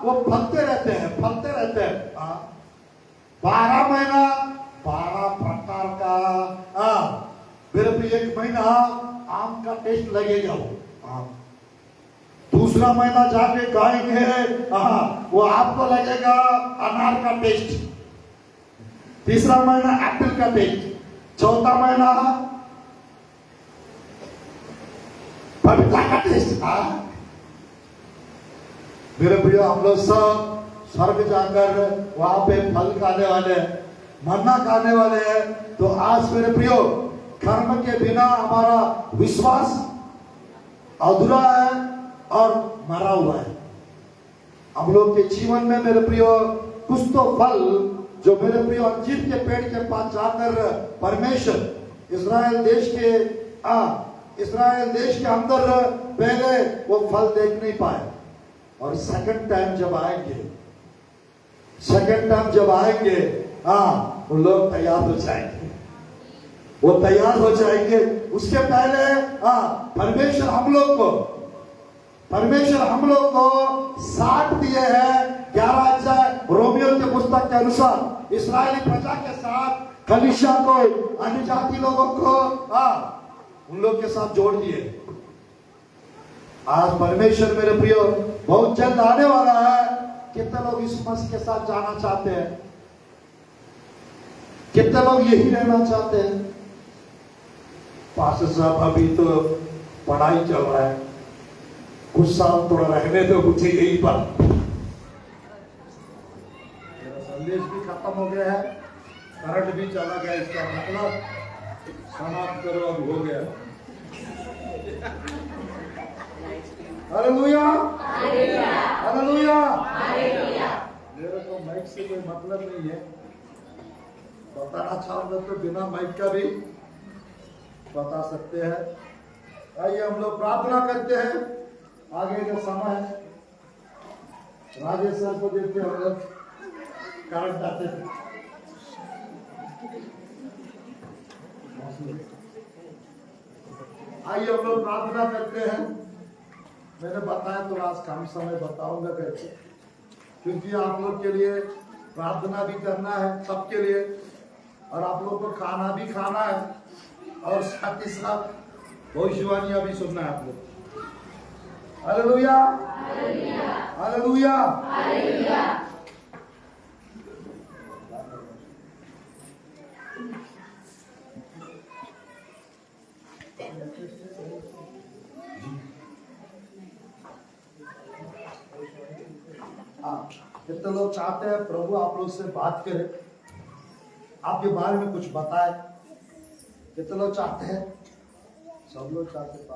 वो फलते रहते हैं 12 महीना 12 प्रकार का। मेरे प्रिय 1 महीना आम का टेस्ट लगेगा वो दूसरा महीना जाके खाएंगे वो आपको लगेगा अनार का टेस्ट, तीसरा महीना एप्पल का टेस्ट, चौथा महीना पपीता का टेस्ट। मेरे प्रिय हम लोग सब स्वर्ग जाकर वहां पे फल खाने वाले मन्ना खाने वाले हैं। तो आज मेरे प्रियो कर्म के बिना हमारा विश्वास अधूरा है और मरा हुआ है। हम लोग के जीवन में मेरे प्रियो कुछ तो फल जो मेरे प्रियो अंजीर के पेड़ के पास जाकर परमेश्वर इस्राएल देश के अंदर पहले वो फल देख नहीं पाए और सेकंड टाइम जब आएंगे वो लोग तैयार हो जाएंगे, वो तैयार हो जाएंगे। उसके पहले परमेश्वर हम लोग को 60 दिए हैं 11 अध्याय रोमियो के पुस्तक के अनुसार इस्राएली प्रजा के साथ कलीसिया को अन्य जाति लोगों को उन लोग के साथ जोड़ दिए। आज परमेश्वर मेरे प्रियो बहुत जल्द आने वाला है। कितने लोग इस मसीह के साथ जाना चाहते हैं? कितने लोग यही रहना चाहते हैं? पास साहब अभी तो पढ़ाई चल रहा है, कुछ साल थोड़ा रहने दो मुझे यही पर। मेरा संदेश भी खत्म हो गया है, करंट भी चला गया, इसका मतलब समाप्त करो, अब हो गया। Hallelujah, hallelujah. मेरे को माइक से कोई मतलब नहीं है, बताना चाहूंगा तो बिना माइक का भी बता सकते हैं। आइए हम लोग प्रार्थना करते हैं, आगे का समय है। राजेश सर को देखते हम लोग करंट आते हैं। आइए हम लोग प्रार्थना करते हैं। मैंने बताया तो आज कम समय बताऊंगा कैसे, क्योंकि आप लोग के लिए प्रार्थना भी करना है सबके लिए, और आप लोग को खाना भी खाना है, और साथ ही साथ भविष्यवाणियां भी सुनना है आप लोग। Hallelujah, hallelujah. कितने लोग चाहते हैं प्रभु आप लोग से बात करे, आपके बारे में कुछ बताए? कितने लोग चाहते हैं? सब लोग चाहते हैं।